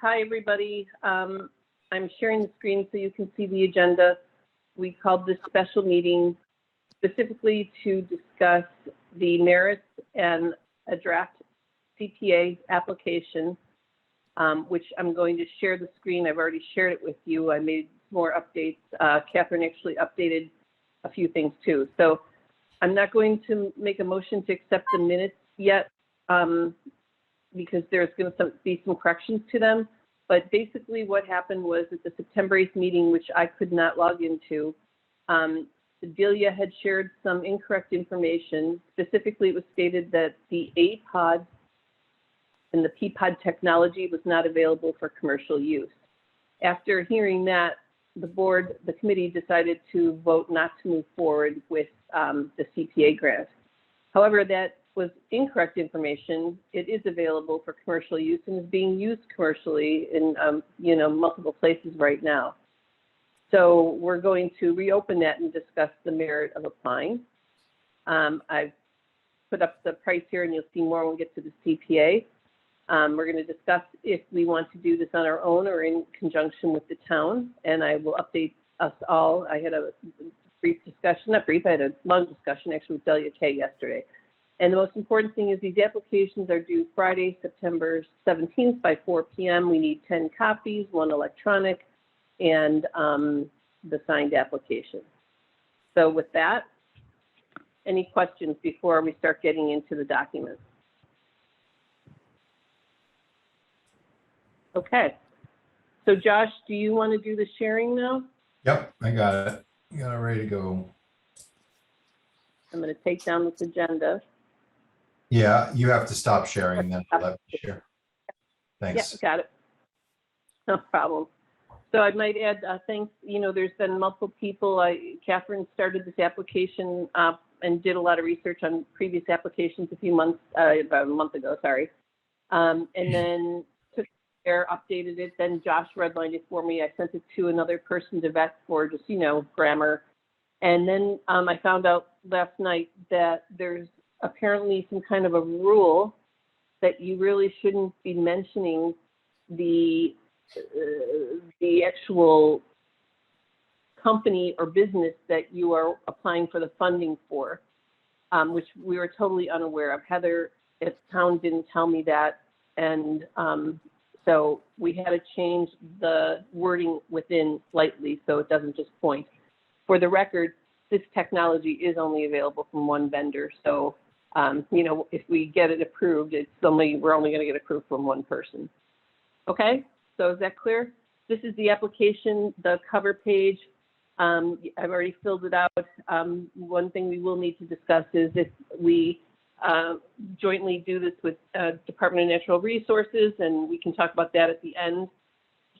hi, everybody. I'm sharing the screen so you can see the agenda. We called this special meeting specifically to discuss the merits and a draft CPA application, which I'm going to share the screen. I've already shared it with you. I made more updates. Catherine actually updated a few things too. So I'm not going to make a motion to accept the minutes yet because there's going to be some corrections to them. But basically what happened was at the September 8th meeting, which I could not log into, Delia had shared some incorrect information. Specifically, it was stated that the APOD and the PPOD technology was not available for commercial use. After hearing that, the committee decided to vote not to move forward with the CPA grant. However, that was incorrect information. It is available for commercial use and is being used commercially in multiple places right now. So we're going to reopen that and discuss the merit of applying. I've put up the price here and you'll see more when we get to the CPA. We're going to discuss if we want to do this on our own or in conjunction with the town, and I will update us all. I had a brief discussion, not brief, I had a long discussion actually with Delia Kay yesterday. And the most important thing is these applications are due Friday, September 17th by 4 p.m. We need 10 copies, 1 electronic, and the signed application. So with that, any questions before we start getting into the documents? Okay. So Josh, do you want to do the sharing now? Yep, I got it. Got it ready to go. I'm going to take down this agenda. Yeah, you have to stop sharing then. Let me share. Thanks. Yeah, got it. No problem. So I might add, thanks, there's been multiple people. Catherine started this application and did a lot of research on previous applications about a month ago, sorry. And then took care, updated it. Then Josh redlined it for me. I sent it to another person to vet for just, grammar. And then I found out last night that there's apparently some kind of a rule that you really shouldn't be mentioning the actual company or business that you are applying for the funding for, which we were totally unaware of. Heather at town didn't tell me that, and so we had to change the wording within slightly so it doesn't just point. For the record, this technology is only available from one vendor, so if we get it approved, we're only going to get approved from one person. Okay, so is that clear? This is the application, the cover page. I've already filled it out. One thing we will need to discuss is if we jointly do this with Department of Natural Resources, and we can talk about that at the end.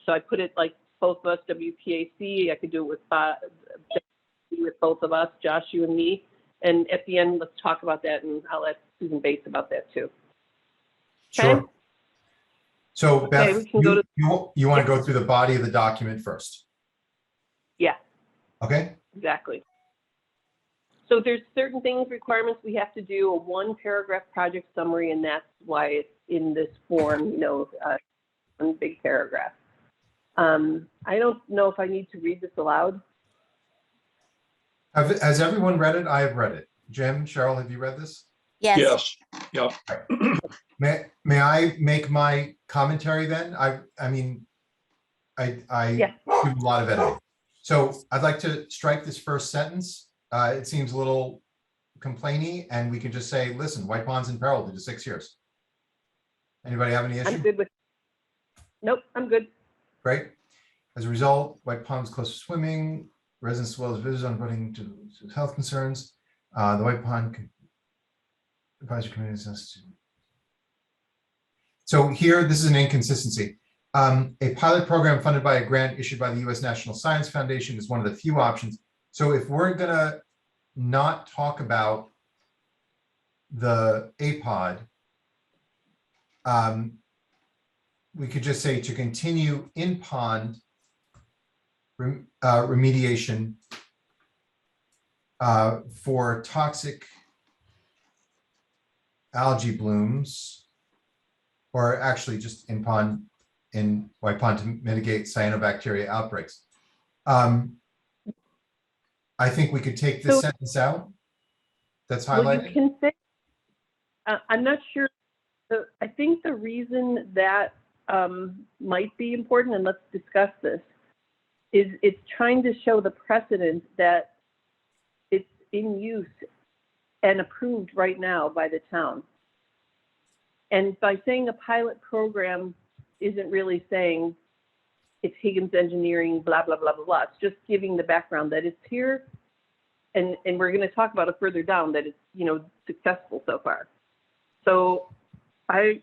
So I put it like both of us, WPAC. I could do it with both of us, Josh, you and me. And at the end, let's talk about that, and I'll ask Susan Bates about that too. Okay? Sure. So Beth, okay, you want to go through the body of the document first? Yeah. Okay. Exactly. So there's certain requirements we have to do, a 1-paragraph project summary, and that's why it's in this form, one big paragraph. I don't know if I need to read this aloud. Has everyone read it? I have read it. Jim, Cheryl, have you read this? Yes. Yep. May I make my commentary then? I Yeah. do a lot of editing. So I'd like to strike this first sentence. It seems a little complainy, and we can just say, listen, White Pond's in peril due to 6 years. Anybody have any issue? I'm good with. Nope, I'm good. Great. As a result, White Pond's close to swimming. Residents as well as visitors on running to health concerns. The White Pond Advisory Committee is so here, this is an inconsistency. A pilot program funded by a grant issued by the U.S. National Science Foundation is one of the few options. So if we're gonna not talk about the APOD, we could just say to continue in pond remediation for toxic algae blooms, or actually just in pond in White Pond to mitigate cyanobacteria outbreaks. I think we could take this So- sentence out. That's Well, you highlighted. can say, I'm not sure. I think the reason that might be important, and let's discuss this, is it's trying to show the precedent that it's in use and approved right now by the town. And by saying a pilot program isn't really saying it's Higgins Engineering, blah, blah, blah, blah, blah. It's just giving the background that it's here. And we're going to talk about it further down, that it's, you know, successful so far. So I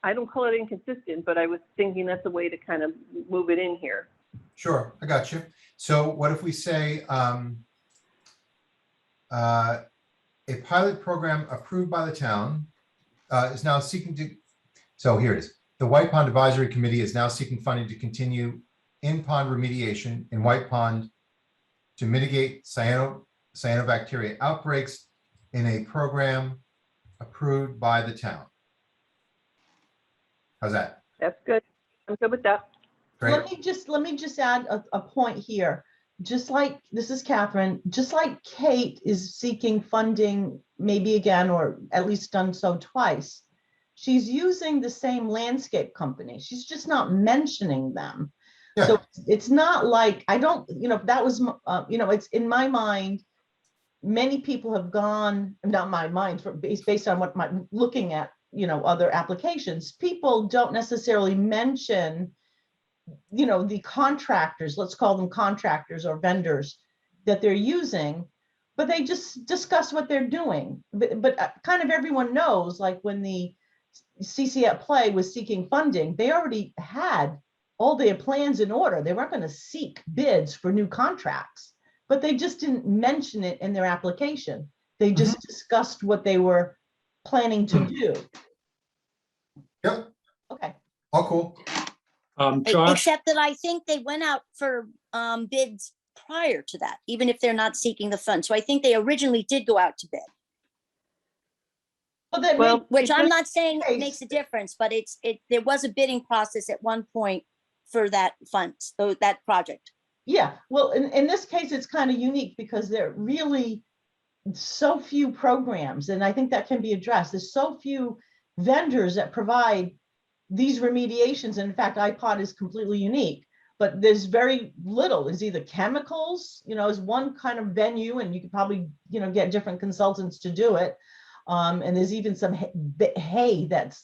don't call it inconsistent, but I was thinking that's a way to kind of move it in here. Sure, I got you. So what if we say a pilot program approved by the town is now seeking to, so here it is. The White Pond Advisory Committee is now seeking funding to continue in-pond remediation in White Pond to mitigate cyanobacteria outbreaks in a program approved by the town. How's that? That's good. I'm good with that. Great. Let me just add a point here. Just like, this is Catherine, just like Kate is seeking funding, maybe again, or at least done so twice, she's using the same landscape company. She's just not mentioning them. Yeah. So it's not like, I don't, that was, it's in my mind, many people have gone, not my mind, based on what my looking at, other applications, people don't necessarily mention, the contractors, let's call them contractors or vendors that they're using, but they just discuss what they're doing. But kind of everyone knows, like when the CC at Play was seeking funding, they already had all their plans in order. They weren't going to seek bids for new contracts, but they just didn't mention it in their application. They just discussed what they were planning to do. Yep. Okay. All cool. Josh, Except that I think they went out for bids prior to that, even if they're not seeking the fund. So I think they originally did go out to bid, Well, which I'm just- not saying case- makes a difference, but there was a bidding process at one point for that fund, so that project. Yeah, well, in this case, it's kind of unique because there are really so few programs, and I think that can be addressed. There's so few vendors that provide these remediations. And in fact, iPod is completely unique, but there's very little. There's either chemicals, is one kind of venue, and you could probably, get different consultants to do it. And there's even some hay that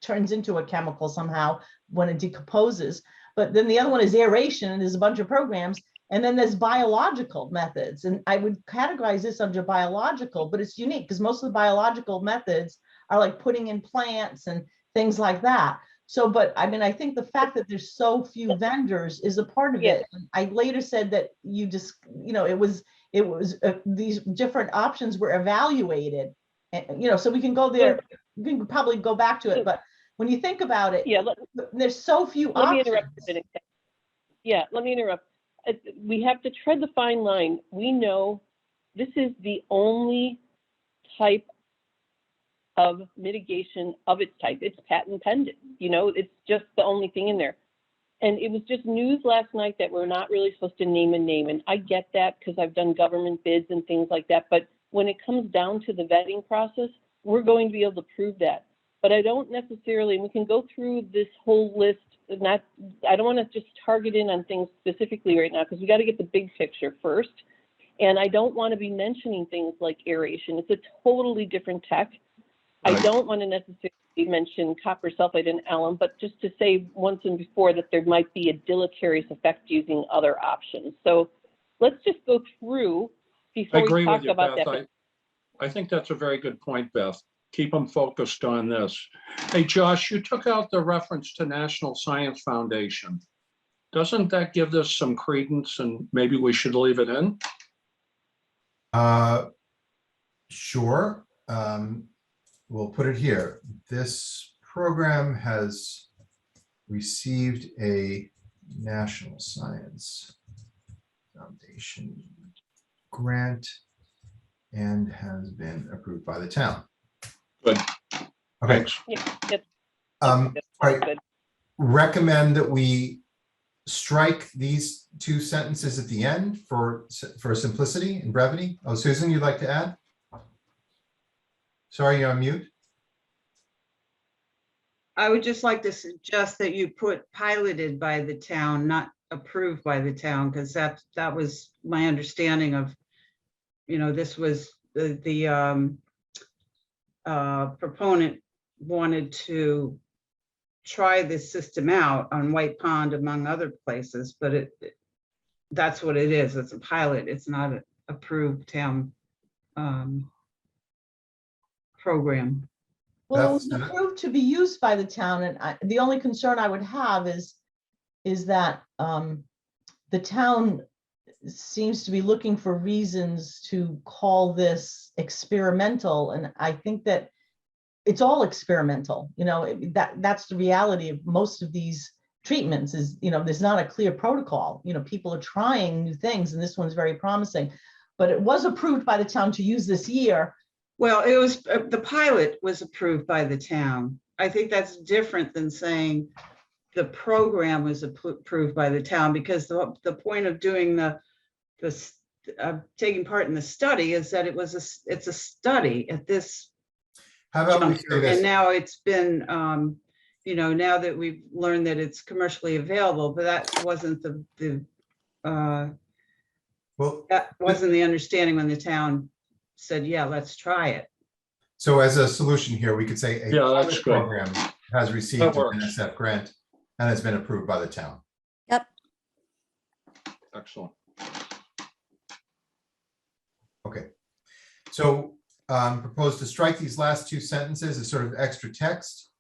turns into a chemical somehow when it decomposes. But then the other one is aeration, and there's a bunch of programs. And then there's biological methods. And I would categorize this under biological, but it's unique because most of the biological methods are like putting in plants and things like that. So, but I mean, I think the fact that there's so few vendors is a part of it. I later said that you just, it was these different options were evaluated, and, so we can go there, we can probably go back to it, but when you think about it, Yeah, there's so few let me options. interrupt a minute. Yeah, let me interrupt. We have to tread the fine line. We know this is the only type of mitigation of its type. It's patent pending, it's just the only thing in there. And it was just news last night that we're not really supposed to name a name. And I get that because I've done government bids and things like that. But when it comes down to the vetting process, we're going to be able to prove that. But I don't necessarily, and we can go through this whole list. I don't want to just target in on things specifically right now because we got to get the big picture first. And I don't want to be mentioning things like aeration. It's a totally different tech. I don't want to necessarily mention copper sulfate and alum, but just to say once and before that there might be a deleterious effect using other options. So let's just go through I before agree we talk with you, about Beth. that. I think that's a very good point, Beth. Keep them focused on this. Hey, Josh, you took out the reference to National Science Foundation. Doesn't that give this some credence and maybe we should leave it in? Sure. We'll put it here. This program has received a National Science Foundation grant and has been approved by the town. Good. Okay. Thanks. Yeah, All right. good. recommend that we strike these two sentences at the end for simplicity and brevity. Oh, Susan, you'd like to add? Sorry, you're on mute. I would just like to suggest that you put piloted by the town, not approved by the town, because that was my understanding of, this was the proponent wanted to try this system out on White Pond, among other places, but that's what it is. It's a pilot. It's not an approved town program. Well, it was That's- approved to be used by the town, and the only concern I would have is that the town seems to be looking for reasons to call this experimental, and I think that it's all experimental. That's the reality of most of these treatments is, there's not a clear protocol. People are trying new things, and this one's very promising, but it was approved by the town to use this year. Well, it was, the pilot was approved by the town. I think that's different than saying the program was approved by the town, because the point of doing taking part in the study is that it's a study at this How about we juncture. say this? And now it's been, now that we've learned that it's commercially available, but that wasn't Well, that wasn't the understanding when the town said, yeah, let's try it. so as a solution here, we could say a Yeah, that's pilot good. program has received That an works. NSF grant and has been approved by the town. Yep. Excellent. Okay. So propose to strike these last two sentences as sort of extra text.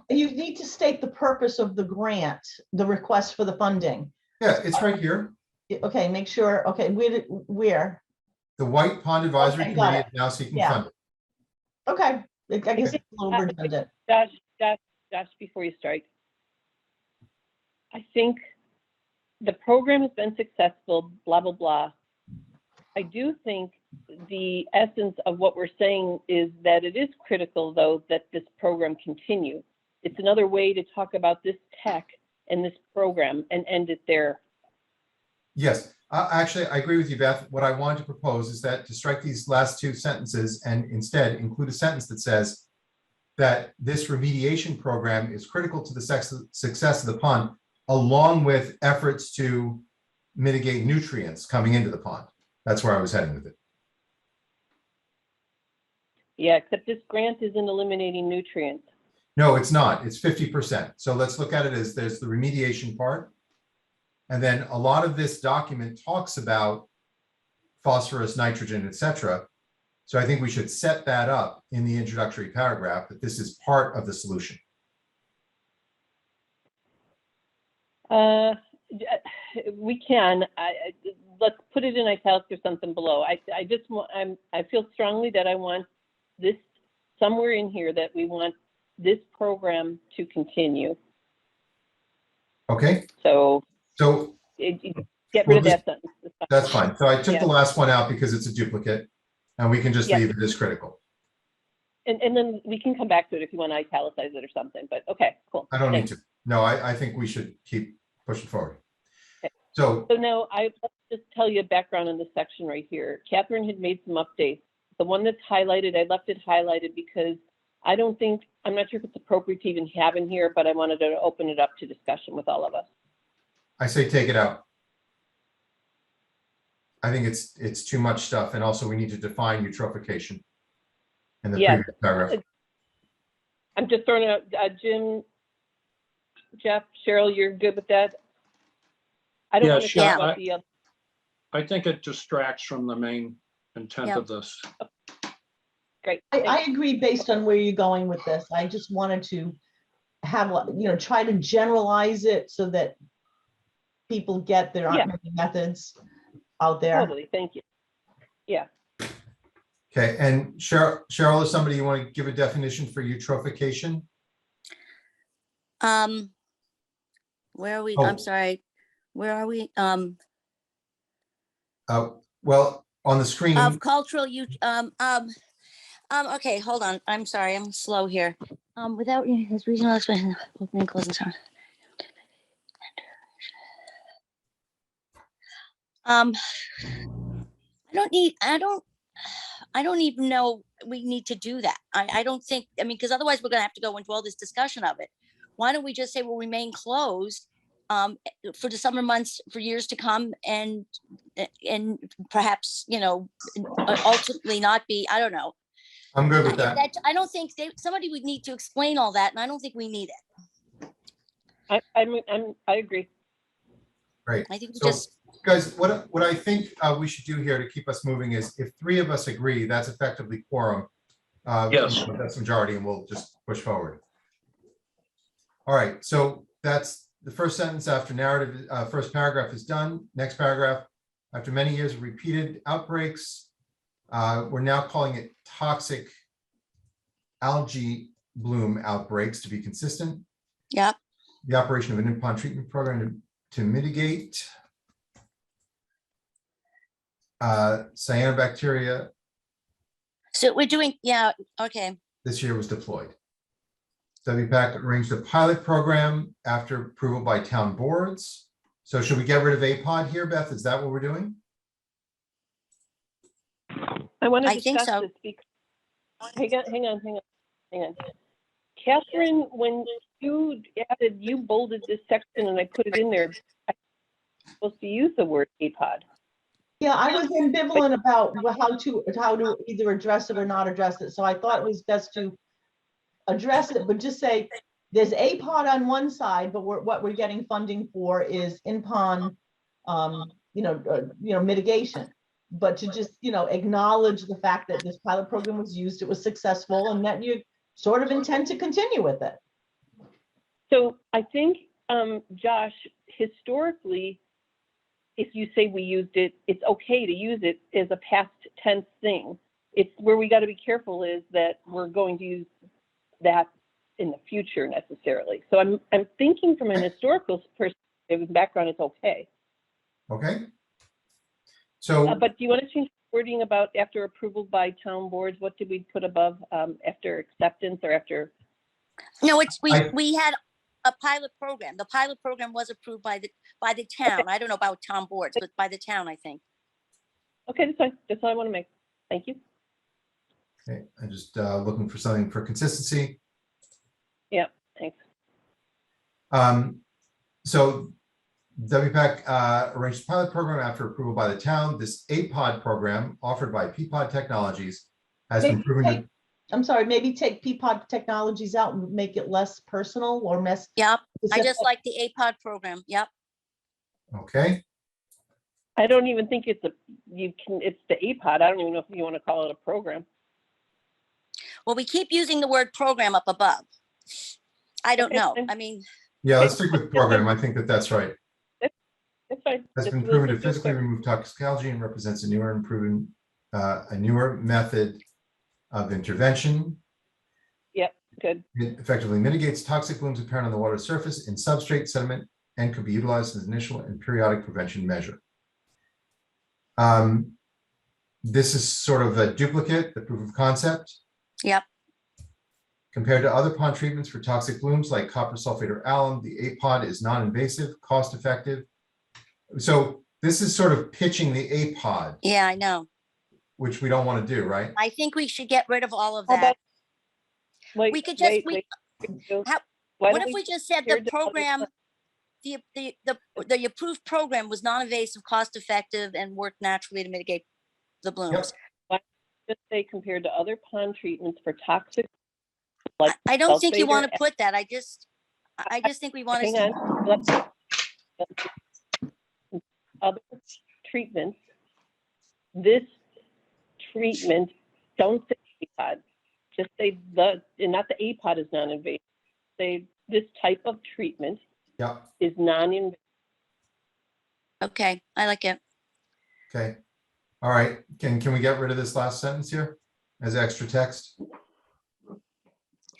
You need to state the purpose of the grant, the request for the funding. Yeah, it's right here. Okay, make sure, okay, where? The White Pond Advisory Okay, got Committee it. is now seeking Yeah. funding. Okay, I guess it's a little redundant. Josh, before you strike, I think the program has been successful, blah, blah, blah. I do think the essence of what we're saying is that it is critical, though, that this program continue. It's another way to talk about this tech and this program and end it there. Yes, actually, I agree with you, Beth. What I wanted to propose is that to strike these last two sentences and instead include a sentence that says that this remediation program is critical to the success of the pond, along with efforts to mitigate nutrients coming into the pond. That's where I was heading with it. Yeah, except this grant isn't eliminating nutrients. No, it's not. It's 50%. So let's look at it as there's the remediation part. And then a lot of this document talks about phosphorus, nitrogen, et cetera. So I think we should set that up in the introductory paragraph that this is part of the solution. We can. Let's put it in italics or something below. I just want. I feel strongly that I want this somewhere in here that we want this program to continue. Okay. So get rid of that sentence. That's fine. So I took Yeah. the last one out because it's a duplicate and we can just Yeah. leave it as critical. And then we can come back to it if you want to italicize it or something. But okay, cool. I don't need Thanks. to. No, I think we should keep pushing forward. Okay. So, So now let's just tell you a background on this section right here. Catherine had made some updates. The one that's highlighted, I left it highlighted because I'm not sure if it's appropriate to even have in here, but I wanted to open it up to discussion with all of us. I say take it out. I think it's too much stuff. And also we need to define eutrophication in the Yes. previous paragraph. I'm just throwing it out, Jim, Jeff, Cheryl, you're good with that? I don't Yeah, want to sure. talk about the other. I think it distracts from the main intent Yeah. of this. Great. I agree based on where you're going with this. I just wanted to have, try to generalize it so that people get there aren't many methods out there. Totally, thank you. Yeah, Okay, and Cheryl, is somebody you want to give a definition for eutrophication? Where are we? Oh. I'm sorry. Where are we? Well, on the screen, Of cultural, Okay, hold on. I'm sorry, I'm slow here. Without his regional expression, opening, closing. I don't even know we need to do that. I don't think, I mean, because otherwise we're gonna have to go into all this discussion of it. Why don't we just say we'll remain closed for the summer months for years to come and perhaps, ultimately not be, I don't know. I'm good with that. I don't think somebody would need to explain all that, and I don't think we need it. I agree. Great. I think we So, just, guys, what I think we should do here to keep us moving is if three of us agree, that's effectively quorum. Yes. That's majority, and we'll just push forward. All right, so that's the first sentence after narrative, first paragraph is done. Next paragraph, after many years of repeated outbreaks, we're now calling it toxic algae bloom outbreaks to be consistent. yep. The operation of an in-pond treatment program to mitigate cyanobacteria So we're doing, yeah, okay. this year was deployed. WPAC arranged a pilot program after approval by town boards. So should we get rid of APOD here, Beth? Is that what we're doing? I want to I think discuss so. this because, hang on. Catherine, when you bolded this section and I put it in there, I'm supposed to use the word APOD. Yeah, I was ambivalent about how to either address it or not address it. So I thought it was best to address it, but just say there's APOD on one side, but what we're getting funding for is in-pond, mitigation. But to just, acknowledge the fact that this pilot program was used, it was successful, and that you sort of intend to continue with it. So I think, Josh, historically, if you say we used it, it's okay to use it as a past tense thing. It's where we got to be careful is that we're going to use that in the future necessarily. So I'm thinking from an historical perspective background, it's okay. Okay. So, But do you want to change the wording about after approval by town boards? What did we put above after acceptance or after? No, we had a pilot program. The pilot program was approved by the town. Okay. I don't know about town boards, but by the town, I think. Okay, that's fine. That's all I want to make. Thank you. okay, I'm just looking for something for consistency. Yeah, thanks. So WPAC arranged a pilot program after approval by the town. This APOD program offered by PPOD Technologies has been proven to. I'm sorry, maybe take PPOD Technologies out and make it less personal or less. Yep. I specific. just like the APOD program. Yep. Okay, I don't even think it's the APOD. I don't even know if you want to call it a program. Well, we keep using the word program up above. I don't Okay, know. fine. I mean, yeah, let's stick with program. I think that's right. That's fine. Has been proven to physically remove toxic algae and represents a newer method of intervention. Yep, good. It effectively mitigates toxic blooms apparent on the water surface in substrate sediment and could be utilized as an initial and periodic prevention measure. This is sort of a duplicate, the proof of concept. yep. Compared to other pond treatments for toxic blooms like copper sulfate or alum, the APOD is non-invasive, cost-effective. So this is sort of pitching the APOD, Yeah, I know. which we don't want to do, right? I think we should get rid of all of How that. about, We could just, wait. how- Why what don't if we just said hear the the other program, the approved program was non-invasive, cost-effective, and worked naturally to mitigate the blooms? just say compared to other pond treatments for toxic? I don't think you sulfate or want to put that. I just think we want Hang to. on. Let's- Other treatments, this treatment, don't say APOD, just say and not the APOD is non-invasive. Say this type of treatment Yeah, is non-invasive. Okay, I like it. okay. All right, can we get rid of this last sentence here as extra text?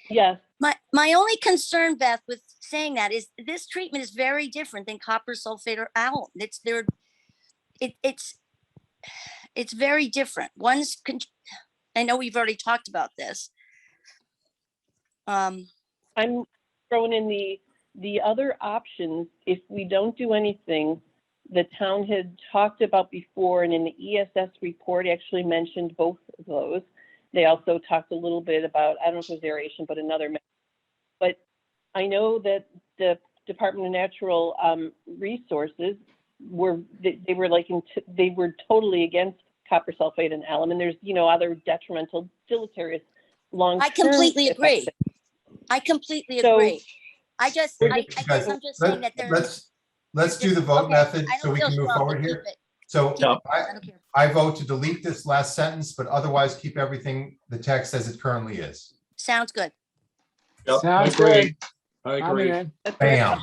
Yes, My only concern, Beth, with saying that is this treatment is very different than copper sulfate or alum. It's very different. I know we've already talked about this. I'm throwing in the other options. If we don't do anything, the town had talked about before, and in the ESS report actually mentioned both of those. They also talked a little bit about, I don't know if it was aeration, but another. But I know that the Department of Natural Resources they were totally against copper sulfate and alum, and there's other detrimental, deleterious long-term. I completely agree. I completely agree. I guess I'm just saying that there's. Let's do the vote Okay, method I so don't we feel can move strong, forward but here. keep it. So Yeah. I don't care. I vote to delete this last sentence, but otherwise keep everything, the text as it currently is. Sounds good. Yep, I Sounds agree. good. I I'm agree. in. Bam.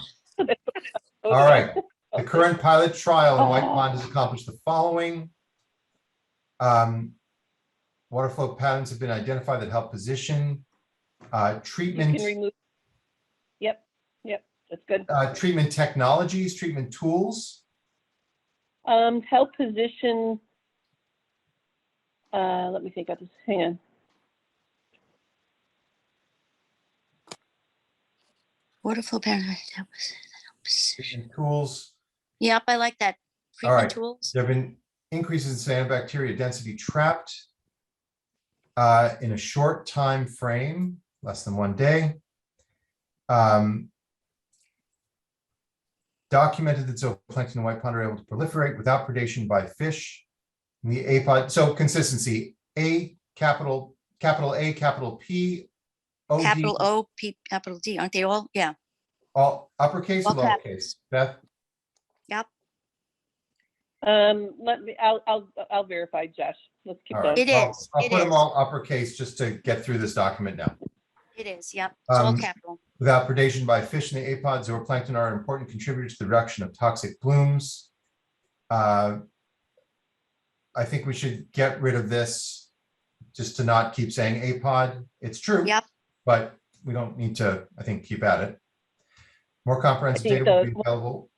All right. The current pilot trial in White Pond has accomplished the following. Water flow patterns have been identified that help position You treatment. can remove. Yep, that's good. Treatment technologies, treatment tools. Help position. Let me think about this. Hang on. Water flow pattern. Treatment tools. Yep, I like that. All right. Treatment tools. There have been increases in cyanobacteria density trapped in a short time frame, less than 1 day. Documented that zooplankton in White Pond are able to proliferate without predation by fish. In the apod, so consistency, A, capital A, capital P, O, D, Capital O, P, capital D. Aren't they all? Yeah. all uppercase or All lowercase? capitals. Beth? Yep. Let me. I'll verify, Josh. Let's keep All going. right. It Well, is. I'll It put them is. all uppercase just to get through this document now. It is. Yep. It's all Um, capital. Without predation by fish in the apod, zooplankton are an important contributor to the reduction of toxic blooms. I think we should get rid of this just to not keep saying apod. It's true. Yep. But we don't need to, I think, keep at it. More comprehensive think data will be available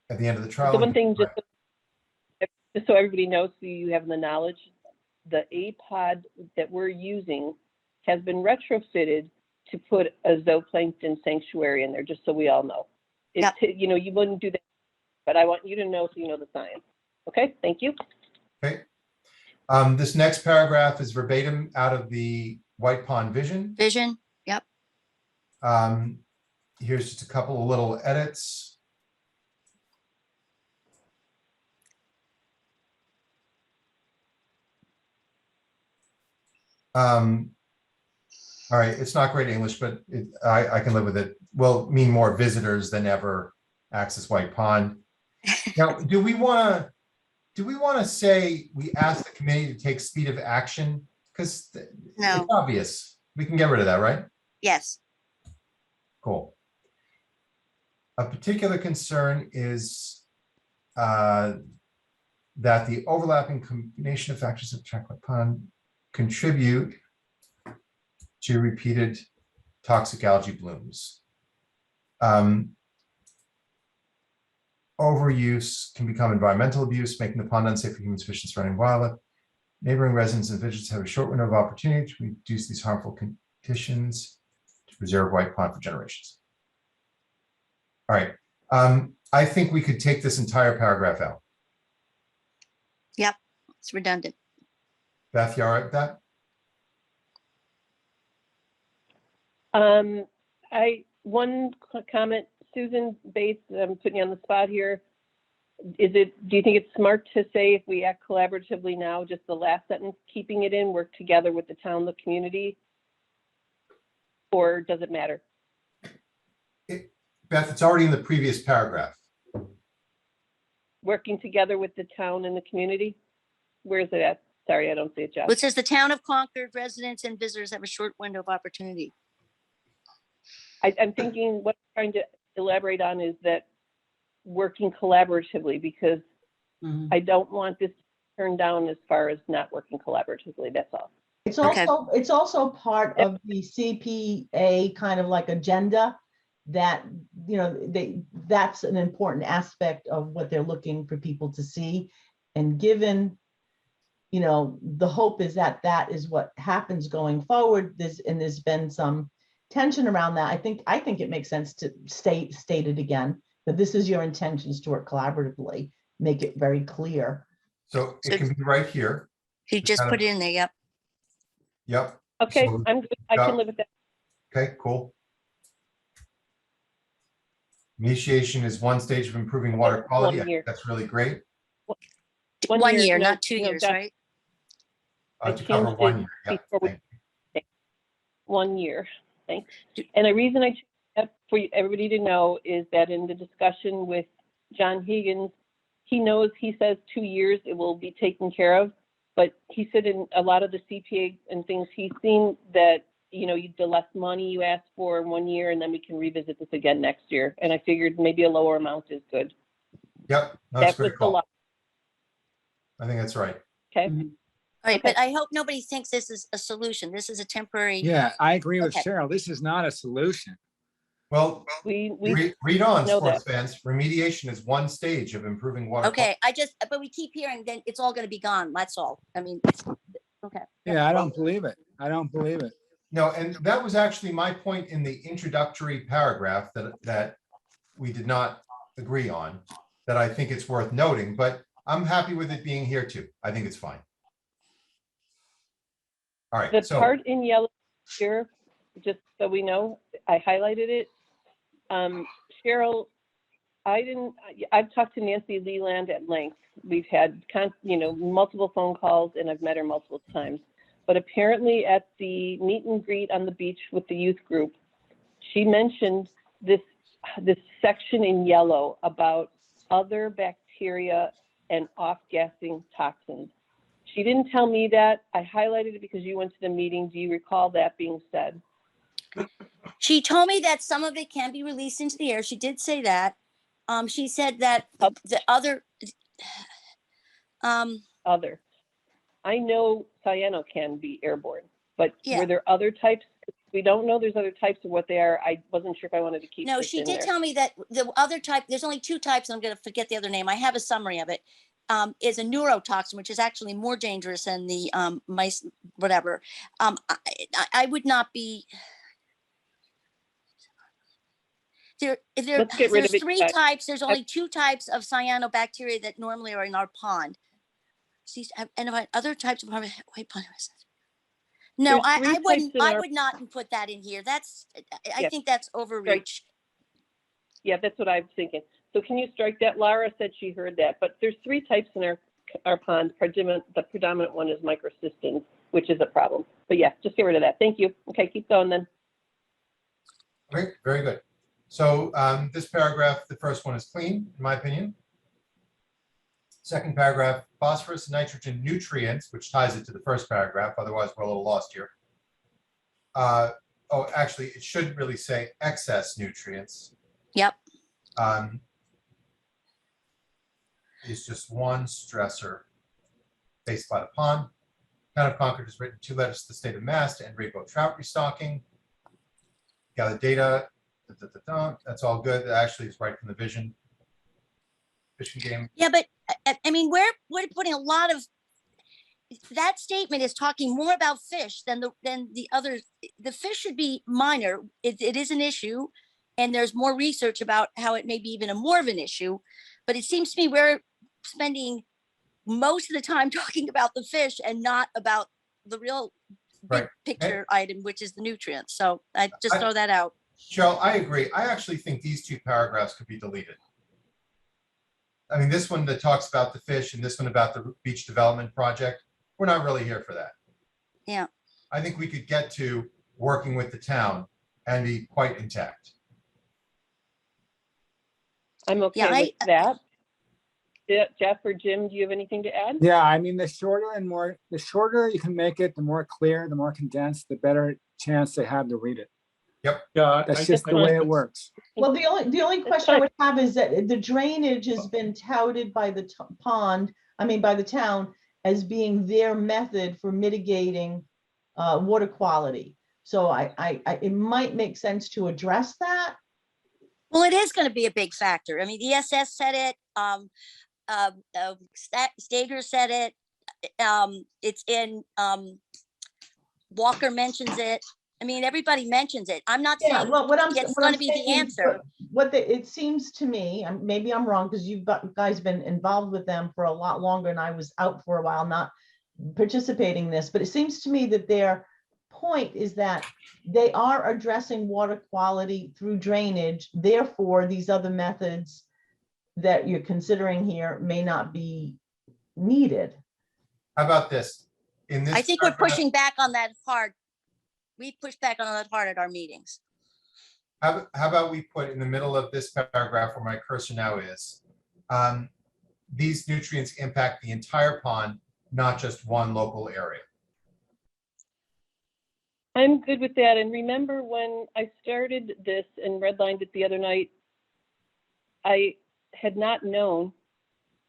at the end of the trial. The one thing, just so everybody knows, so you have the knowledge, the apod that we're using has been retrofitted to put a zooplankton sanctuary in there, just so we all know. It's, you wouldn't do that, but I want you to know so you know the science. Okay, thank you. Okay. This next paragraph is verbatim out of the White Pond Vision. Vision. Yep. Here's just a couple of little edits. All right, it's not great English, but I can live with it. Will mean more visitors than ever access White Pond. Now, do we want to say we ask the committee to take speed of action? Because No. it's obvious. We can get rid of that, right? Yes. Cool. A particular concern is that the overlapping combination of factors of White Pond contribute to repeated toxic algae blooms. Overuse can become environmental abuse, making the pond unsafe for humans, fish, and surrounding wildlife. Neighboring residents and visitors have a short window of opportunity to reduce these harmful conditions to preserve White Pond for generations. All right. I think we could take this entire paragraph out. Yep. It's redundant. Beth, you all right with that? One comment, Susan Bates, I'm putting you on the spot here. Do you think it's smart to say if we act collaboratively now, just the last sentence, keeping it in, work together with the town, the community? Or does it matter? Beth, it's already in the previous paragraph. Working together with the town and the community? Where is it at? Sorry, I don't see it, Josh. It says the town of Concord residents and visitors have a short window of opportunity. I'm thinking what I'm trying to elaborate on is that working collaboratively, because I don't want this turned down as far as not working collaboratively. That's all. It's Okay. also part of the CPA kind of like agenda that, that's an important aspect of what they're looking for people to see. And given, you know, the hope is that that is what happens going forward. There's been some tension around that. I think it makes sense to state it again, that this is your intentions to work collaboratively, make it very clear. So it can be right here. You just kind put of- it in there, yep. Yep. Okay, So- I'm good. I can live with that. Okay, cool. Initiation is one stage of improving water quality. I think year. that's really great. 1 year, no, not 2 no, years, Jeff, right? I To cover changed 1 it year. Yeah, before we- thank you. 1 year, thanks. And the reason I changed that for everybody to know is that in the discussion with John Higgins, he knows, he says 2 years, it will be taken care of. But he said in a lot of the CPA and things he's seen that, you know, the less money you ask for in 1 year, and then we can revisit this again next year. And I figured maybe a lower amount is good. Yep, that's That was great the call. lot, I think that's right. okay? All right, Okay. but I hope nobody thinks this is a solution. This is a temporary. Yeah, I agree with Okay. Cheryl. This is not a solution. Well, We read on, know sports fans. Remediation is one stage of improving water. Okay, but we keep hearing then it's all gonna be gone. That's all. I mean, okay. Yeah, I don't believe it. I don't believe it. No, and that was actually my point in the introductory paragraph that we did not agree on, that I think it's worth noting, but I'm happy with it being here too. I think it's fine. All The right, so, part in yellow here, just so we know, I highlighted it. Cheryl, I've talked to Nancy Leland at length. We've had, multiple phone calls and I've met her multiple times. But apparently at the meet and greet on the beach with the youth group, she mentioned this section in yellow about other bacteria and off-gassing toxins. She didn't tell me that. I highlighted it because you went to the meeting. Do you recall that being said? She told me that some of it can be released into the air. She did say that. She said that the other, Other. I know cyano can be airborne, but Yeah. were there other types? We don't know there's other types of what they are. I wasn't sure if I wanted to keep no, this she in did there. tell me that the other type, there's only 2 types, and I'm gonna forget the other name. I have a summary of it. Is a neurotoxin, which is actually more dangerous than the mice, whatever. I would not be. Let's get rid There's of it, 3 guys. types. There's only 2 types of cyanobacteria that normally are in our pond. See, and other types of white pond. No, There's 3 I types wouldn't. in I our- would not put that in here. That's. I Yeah. think that's overreach. Yeah, that's what I'm thinking. So can you strike that? Lara said she heard that, but there's 3 types in our pond. The predominant one is microcystins, which is a problem. But yeah, just get rid of that. Thank you. Okay, keep going then. great, very good. So this paragraph, the first one is clean, in my opinion. Second paragraph, phosphorus and nitrogen nutrients, which ties it to the first paragraph, otherwise we're a little lost here. Actually, it should really say excess nutrients. Yep. Is just one stressor faced by the pond. Town of Concord has written 2 letters to the state of Mass to end rainbow trout restocking. Gather data, that's all good. That actually is right from the vision. Fishing game. Yeah, but I mean, we're putting a lot of. That statement is talking more about fish than the other. The fish should be minor. It is an issue, and there's more research about how it may be even more of an issue. But it seems to me we're spending most of the time talking about the fish and not about the real big Right. picture item, which is the nutrients. So I just I- throw that out. Cheryl, I agree. I actually think these 2 paragraphs could be deleted. I mean, this one that talks about the fish and this one about the beach development project, we're not really here for that. Yeah. I think we could get to working with the town and be quite intact. I'm okay Yeah, with that. Yeah, Jeff or Jim, do you have anything to add? Yeah, I mean, the shorter you can make it, the more clear, the more condensed, the better chance they have to read it. Yeah. That's just the way it works. Well, the only question I would have is that the drainage has been touted by the by the town as being their method for mitigating water quality. So it might make sense to address that. Well, it is going to be a big factor. I mean, the ESS said it. Stager said it. It's in, Walker mentions it. I mean, everybody mentions it. I'm not Yeah, saying well, it's what I'm gonna be the saying is answer. it seems to me, and maybe I'm wrong, because you've guys been involved with them for a lot longer, and I was out for a while not participating in this, but it seems to me that their point is that they are addressing water quality through drainage, therefore these other methods that you're considering here may not be needed. How about this? In this I think we're paragraph, pushing back on that hard. We push back on that hard at our meetings. how about we put in the middle of this paragraph where my cursor now is, these nutrients impact the entire pond, not just one local area. I'm good with that. And remember when I started this and redlined it the other night, I had not known,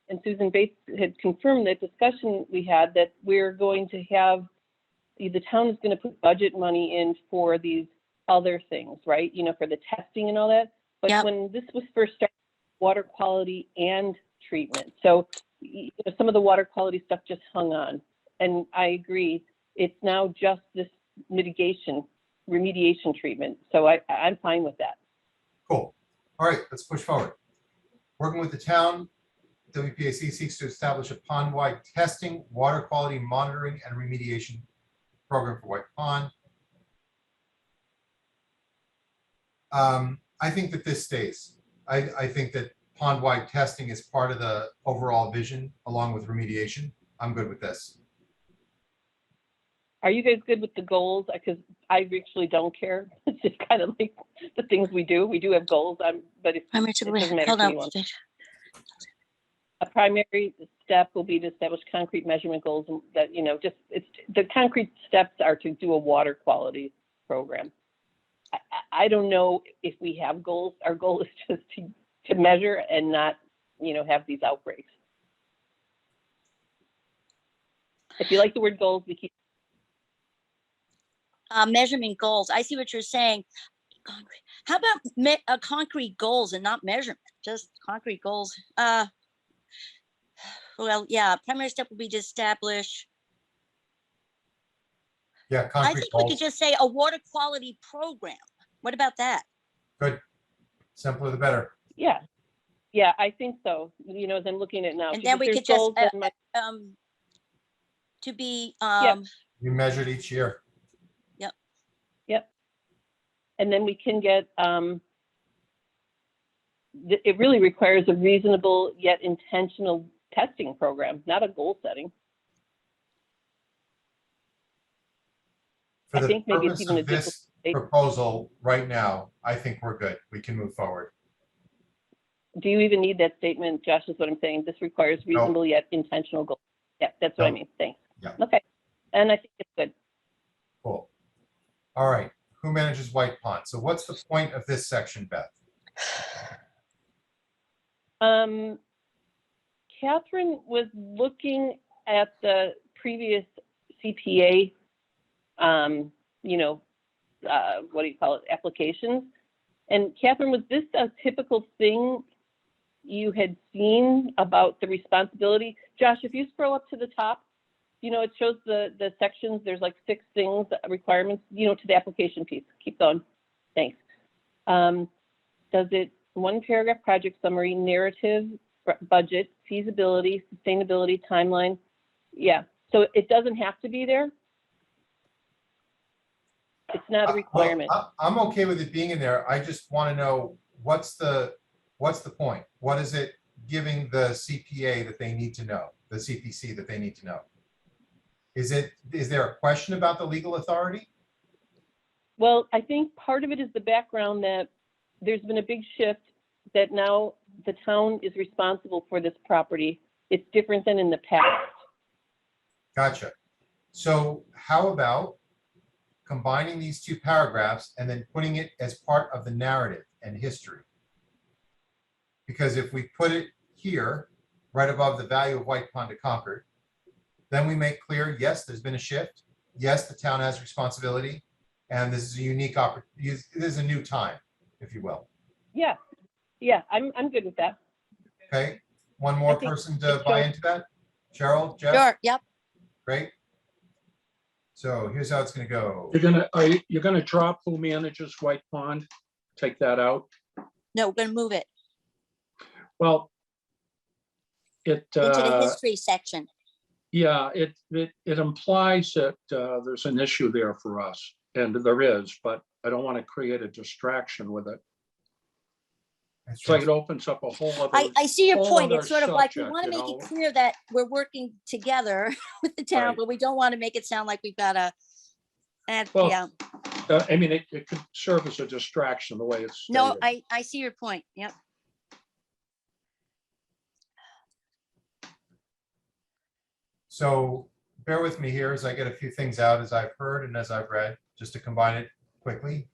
and Susan Bates had confirmed that discussion we had, that we're going to have, the town is going to put budget money in for these other things, right? You know, for the testing and all that. But Yep. when this was first started, water quality and treatment. So you know, some of the water quality stuff just hung on. And I agree, it's now just this remediation treatment. So I'm fine with that. Cool. All right, let's push forward. Working with the town, WPAC seeks to establish a pond-wide testing, water quality monitoring, and remediation program for White Pond. I think that this stays. I think that pond-wide testing is part of the overall vision along with remediation. I'm good with this. Are you guys good with the goals? Because I actually don't care. It's just kind of like the things we do. We do have goals, but it doesn't matter Hold to on. me. A primary step will be to establish concrete measurement goals that, you know, just the concrete steps are to do a water quality program. I don't know if we have goals. Our goal is just to measure and not, you know, have these outbreaks. If you like the word goals, we keep. Measurement goals. I see what you're saying. Concrete. How about concrete goals and not measurement? Just concrete goals. Well, yeah, primary step will be to establish. Yeah, I concrete think we could goals. just say a water quality program. What about that? Good. Simpler the better. Yeah. Yeah, I think so. You know, as I'm looking at it now. And because then we there's could just goals that might- to be You measured each year. Yep. And then we can get, it really requires a reasonable yet intentional testing program, not a goal setting. For I the think maybe it's purpose even a of this difficult. proposal right now, I think we're good. We can move forward. Do you even need that statement, Josh, is what I'm saying? This requires reasonable yet intentional goals. Yeah, that's what I No. mean. Thanks. Yeah. Okay. And I think it's good. Cool. All right. Who manages White Pond? So what's the point of this section, Beth? Catherine was looking at the previous CPA, you know, what do you call it, applications. And Catherine, was this a typical thing you had seen about the responsibility? Josh, if you scroll up to the top, you know, it shows the sections. There's like 6 things, requirements, you know, to the application piece. Keep going. Thanks. Does it, 1 paragraph project summary, narrative, budget, feasibility, sustainability, timeline? Yeah. So it doesn't have to be there. It's not a requirement. Well, I'm okay with it being in there. I just want to know what's the point? What is it giving the CPA that they need to know, the CPC that they need to know? Is there a question about the legal authority? Well, I think part of it is the background that there's been a big shift that now the town is responsible for this property. It's different than in the past. Gotcha. So how about combining these 2 paragraphs and then putting it as part of the narrative and history? Because if we put it here, right above the value of White Pond to Concord, then we make clear, yes, there's been a shift. Yes, the town has responsibility. And this is a unique opportunity. This is a new time, if you will. Yeah. Yeah, I'm good with that. Okay. One more I think person to it buy shows- into that? Cheryl, Jeff? Sure. Yep. Great. So here's how it's gonna go. You're gonna drop who manages White Pond? Take that out? No, we're gonna move it Well, into the history section. yeah, it implies that there's an issue there for us, and there is, but I don't want to create a distraction with it. It's like it opens up a whole other. I see your whole point. other It's sort of like we subject, want to you make it know? clear that we're working together with the town, Right. but we don't want to make it sound like we've got to. And Well, yeah, I mean, it could serve as a distraction the way it's no, stated. I see your point. Yep. So bear with me here as I get a few things out as I've heard and as I've read, just to combine it quickly.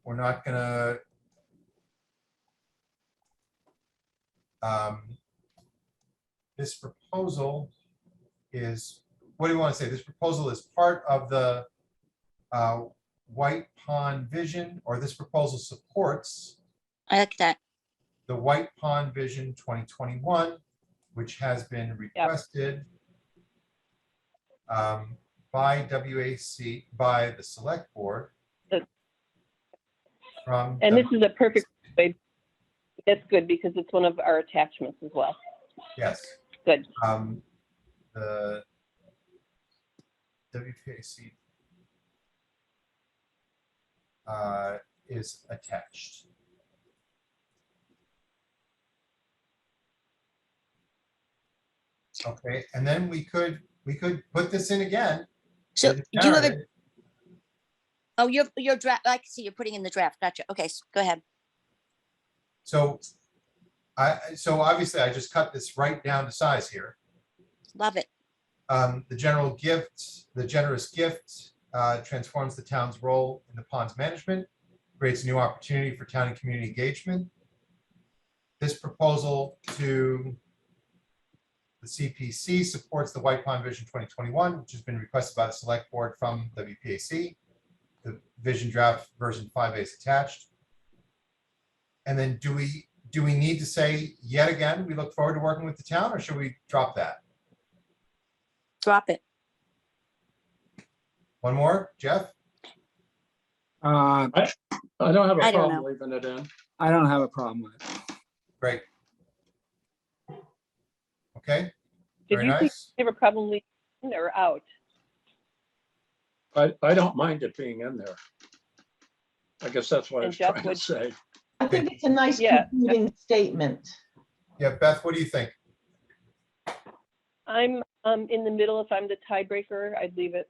We're not gonna this proposal is, what do you want to say? This proposal is part of the White Pond Vision, or this proposal supports I like that. the White Pond Vision 2021, which has been requested by WAC, by the select board. From And this is a perfect way. That's good because it's one of our attachments as well. yes. Good. The WPAC is attached. Okay, and then we could put this in again. So as a do you have a, narrative. oh, your draft, I can see you're putting in the draft. Gotcha. Okay, go ahead. So so obviously I just cut this right down to size here. Love it. The generous gift transforms the town's role in the pond's management, creates a new opportunity for town and community engagement. This proposal to the CPC supports the White Pond Vision 2021, which has been requested by the select board from WPAC. The vision draft version 5A is attached. And then do we need to say yet again, we look forward to working with the town, or should we drop that? Drop it. One more, Jeff? Uh, I don't have a I don't problem know. leaving it in. I don't have a problem with it. Great. Okay, Did very you think nice. you have a problem leaving in or out? I don't mind it being in there. I guess that's what I And was Jeff, trying to would- say. I think it's a nice Yeah. concluding statement. Yeah, Beth, what do you think? I'm in the middle. If I'm the tiebreaker, I'd leave it.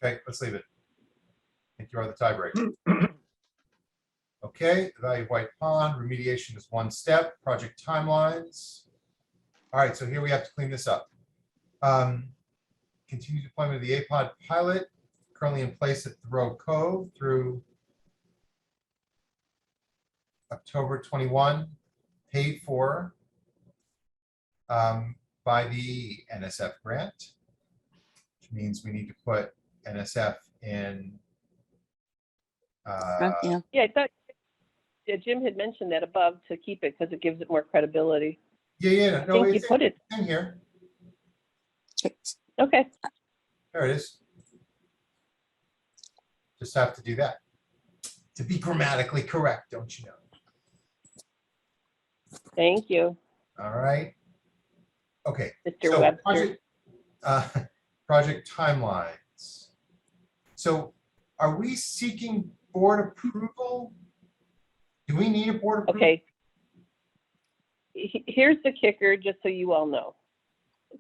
Okay, let's leave it. I think you are the tiebreaker. Okay, evaluate White Pond, remediation is one step, project timelines. All right, so here we have to clean this up. Continued deployment of the APOD pilot, currently in place at Thoreau Cove through October 21, paid for by the NSF grant, which means we need to put NSF in. Yeah. Yeah, I thought Jim had mentioned that above to keep it because it gives it more credibility. Yeah, I no, think you it's put it. in here. Okay. There it is. Just have to do that. To be grammatically correct, don't you know? Thank you, All right. Okay. Mr. So Webster. project timelines. So are we seeking board approval? Do we need a board approval? Okay. Here's the kicker, just so you all know.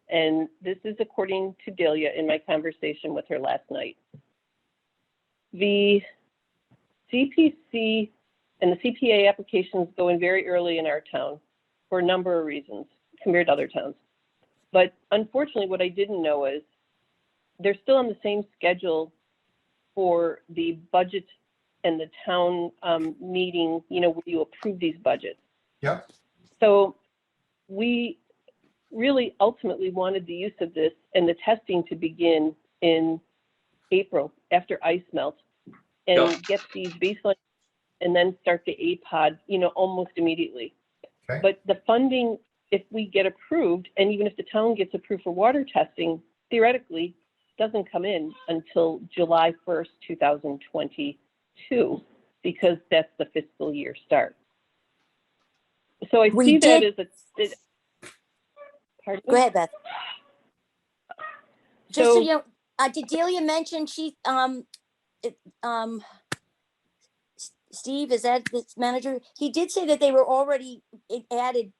And this is according to Delia in my conversation with her last night. The CPC and the CPA applications go in very early in our town for a number of reasons compared to other towns. But unfortunately, what I didn't know is they're still on the same schedule for the budget and the town meeting, where you approve these budgets. Yep. So we really ultimately wanted the use of this and the testing to begin in April after ice melts and Yep. get these baseline and then start the APOD, almost immediately. Okay. But the funding, if we get approved, and even if the town gets approved for water testing, theoretically, doesn't come in until July 1st, 2022, because that's the fiscal year start. So I We see that did- as pardon Go me? ahead, Beth. Just so So- you know, did Delia mention Steve, is that the manager? He did say that they were already added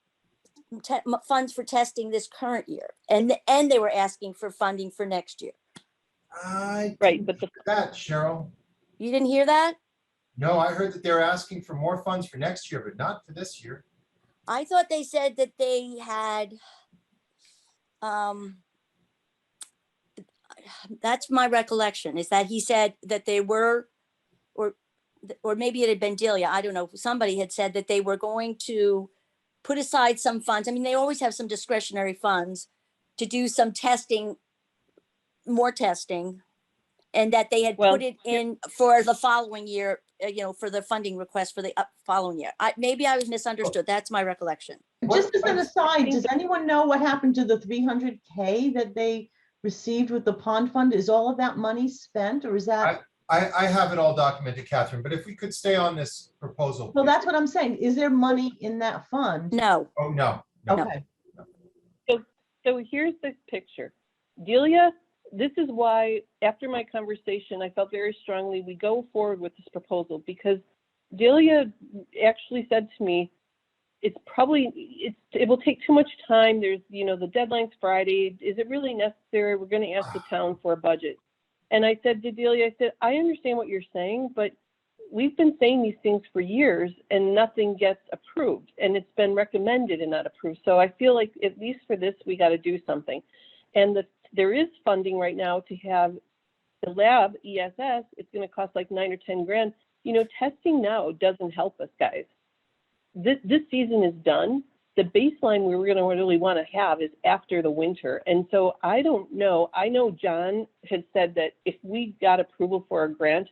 funds for testing this current year, and they were asking for funding for next year. I Right, but that, Cheryl. You didn't hear that? No, I heard that they're asking for more funds for next year, but not for this year. I thought they said that they had, that's my recollection, is that he said that they were, or maybe it had been Delia, I don't know, somebody had said that they were going to put aside some funds. I mean, they always have some discretionary funds to do some testing, more testing, and that they had Well, put it in for the following year, for the funding request for the following year. Maybe I was misunderstood. That's my recollection. Just as an What- aside, does anyone know what happened to the 300K that they received with the pond fund? Is all of that money spent, or is that? I have it all documented, Catherine, but if we could stay on this proposal. Well, please. that's what I'm saying. Is there money in that fund? No, Oh, no. no. Okay, So here's the picture. Delia, this is why, after my conversation, I felt very strongly we go forward with this proposal, because Delia actually said to me, it will take too much time. There's, the deadline's Friday. Is it really necessary? We're going to ask the town for a budget. And I said to Delia, I understand what you're saying, but we've been saying these things for years and nothing gets approved, and it's been recommended and not approved. So I feel like at least for this, we got to do something. And there is funding right now to have the lab ESS. It's going to cost like $9 or $10 grand. Testing now doesn't help us, guys. This season is done. The baseline we were going to really want to have is after the winter. And so I don't know. I know John had said that if we got approval for a grant,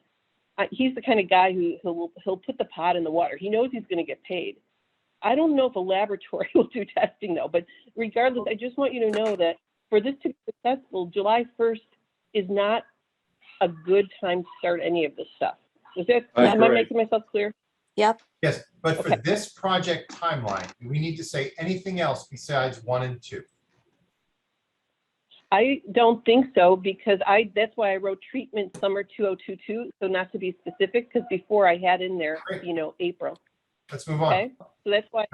he's the kind of guy he'll put the pot in the water. He knows he's going to get paid. I don't know if a laboratory will do testing though, but regardless, I just want you to know that for this to be successful, July 1st is not a good time to start any of this stuff. Am I making myself clear? yep. Yes, but for Okay. this project timeline, do we need to say anything else besides 1 and 2? I don't think so, because that's why I wrote treatment summer 2022, so not to be specific, because before I had in there, Great. April, Let's move on. okay? So that's why,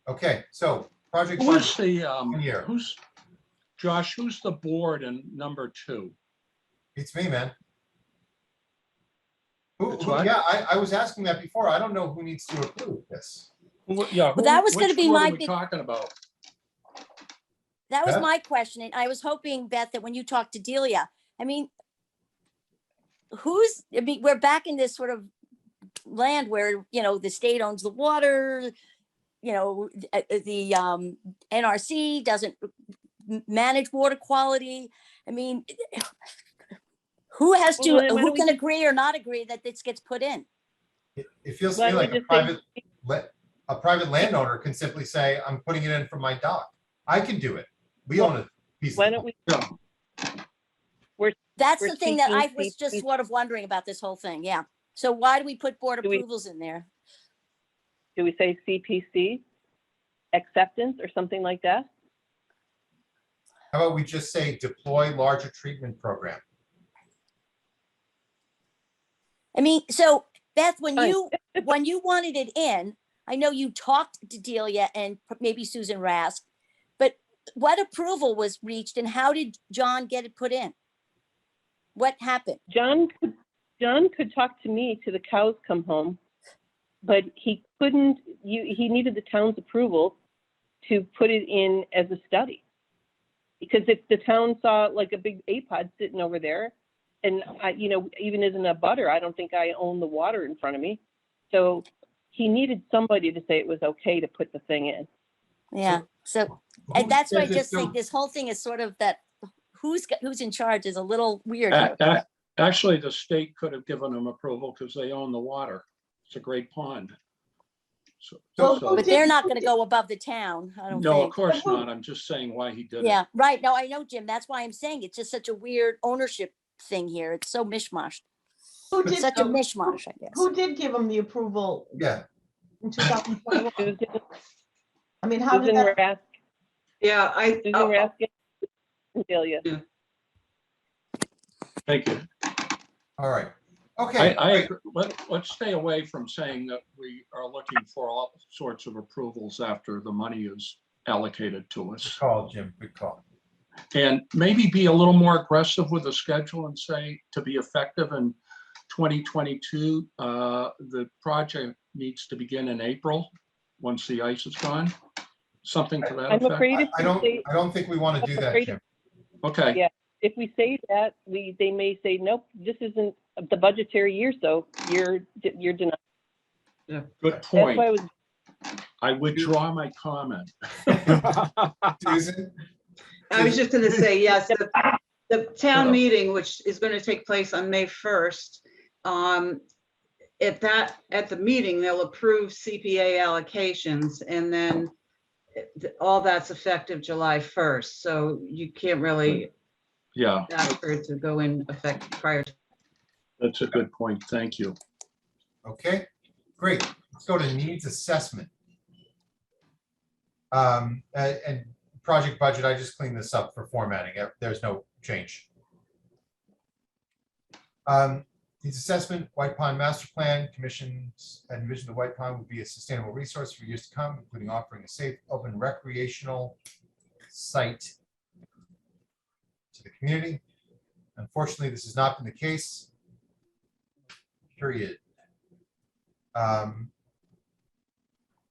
Okay, so project. Who's budget, the, 1 year. Josh, who's the board in number 2? It's me, man. It's what? Yeah, I was asking that before. I don't know who needs to approve this. Yeah. Well, that was gonna which be board my are we big- talking about? That was Beth? my question. And I was hoping, Beth, that when you talked to Delia, I mean, we're back in this sort of land where, the state owns the water, the NRC doesn't manage water quality. I mean, who has to, Well, then why who don't we can just- agree or not agree that this gets put in? It feels to Why me don't we like just say- a private landowner can simply say, I'm putting it in from my dock. I can do it. We Well, own a piece. why of don't we, Yeah. That's We're the thing that I speaking was just CPC. sort of wondering about this whole thing. Yeah. So why do we put board Do we- approvals in there? do we say CPC acceptance or something like that? How about we just say deploy larger treatment program? I mean, so Beth, when Fine. you wanted it in, I know you talked to Delia and maybe Susan Rask, but what approval was reached and how did John get it put in? What happened? John could talk to me till the cows come home, but he couldn't, he needed the town's approval to put it in as a study. Because if the town saw like a big APOD sitting over there, and even as in a butter, I don't think I own the water in front of me. So he needed somebody to say it was okay to put the thing in. Yeah. So, Who and that's why I says it's just so- think this whole thing is sort of that who's in charge is a little weird. A- here. Actually, the state could have given them approval because they own the water. It's a great pond. So, Well, so- But they're not gonna go above the town, I don't no, of think. course not. I'm just saying why he did it. Yeah, right. No, I know, Jim. That's why I'm saying it's just such a weird ownership thing here. It's so mishmash. Who It's did, such a mishmash, I guess. who did give them the approval Yeah, in 2021? Susan, I mean, how did Susan that? Rask, Yeah, Susan Raskin, and Delia. Thank you. all right. Okay, I agree. Let's stay away from saying that we are looking for all sorts of approvals after the money is allocated to good us. call, Jim, good call. And maybe be a little more aggressive with the schedule and say to be effective in 2022, the project needs to begin in April, once the ice is gone, something to that I'm effect. afraid if I we say, don't think we want to do that, afraid- Jim. Okay, yeah. If we say that, they may say, nope, this isn't the budgetary year, so you're denied. good That's why I point. was, I withdraw my comment. Susan? I was just gonna say, yes, the town Hello. meeting, which is gonna take place on May 1st. At the meeting, they'll approve CPA allocations, and then all that's effective July 1st. So you can't really Yeah, ask for it to go in effect prior to. that's a good point. Thank you. Okay, great. Let's go to needs assessment. And project budget, I just cleaned this up for formatting. There's no change. Needs assessment, White Pond Master Plan, commissions envision the White Pond would be a sustainable resource for years to come, including offering a safe, open recreational site to the community. Unfortunately, this has not been the case. Period.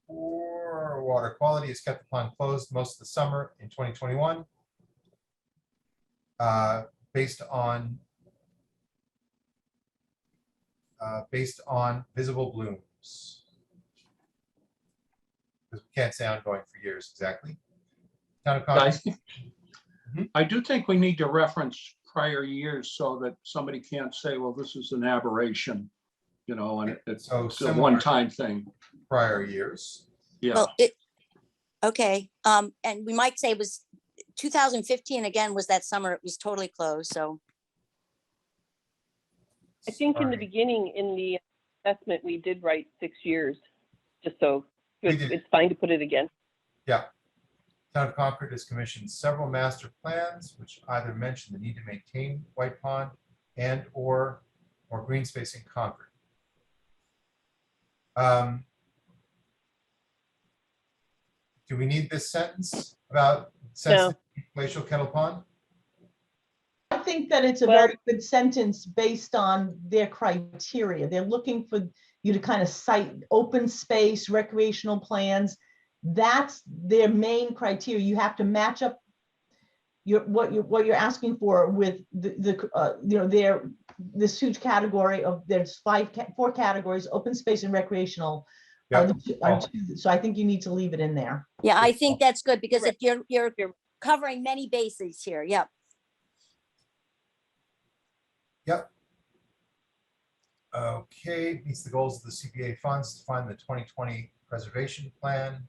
Poor water quality has kept the pond closed most of the summer in 2021. Based on visible blooms. Because we can't say ongoing for years exactly. Town of I Concord, think- Mhm. I do think we need to reference prior years so that somebody can't say, well, this is an aberration, and it's So a similar- one-time thing. prior years. Yeah, Well, okay, and we might say it was 2015 again was that summer. It was totally closed, so. I think in the Sorry. beginning, in the assessment, we did write 6 years, just so We it's did. it's fine to put it again. Yeah. Town of Concord has commissioned several master plans, which either mention the need to maintain White Pond and or green space in Concord. Do we need this sentence about sensitive glacial kettle pond? I think that it's a Well- very good sentence based on their criteria. They're looking for you to kind of cite open space, recreational plans. That's their main criteria. You have to match up what you're asking for with this huge category of, there's four categories: open space and recreational. are the two. So I think you need to leave it in there. Yeah, I think that's good because if Correct. you're covering many bases here. Yep. Yep. Okay, meets the goals of the CPA funds to find the 2020 preservation plan.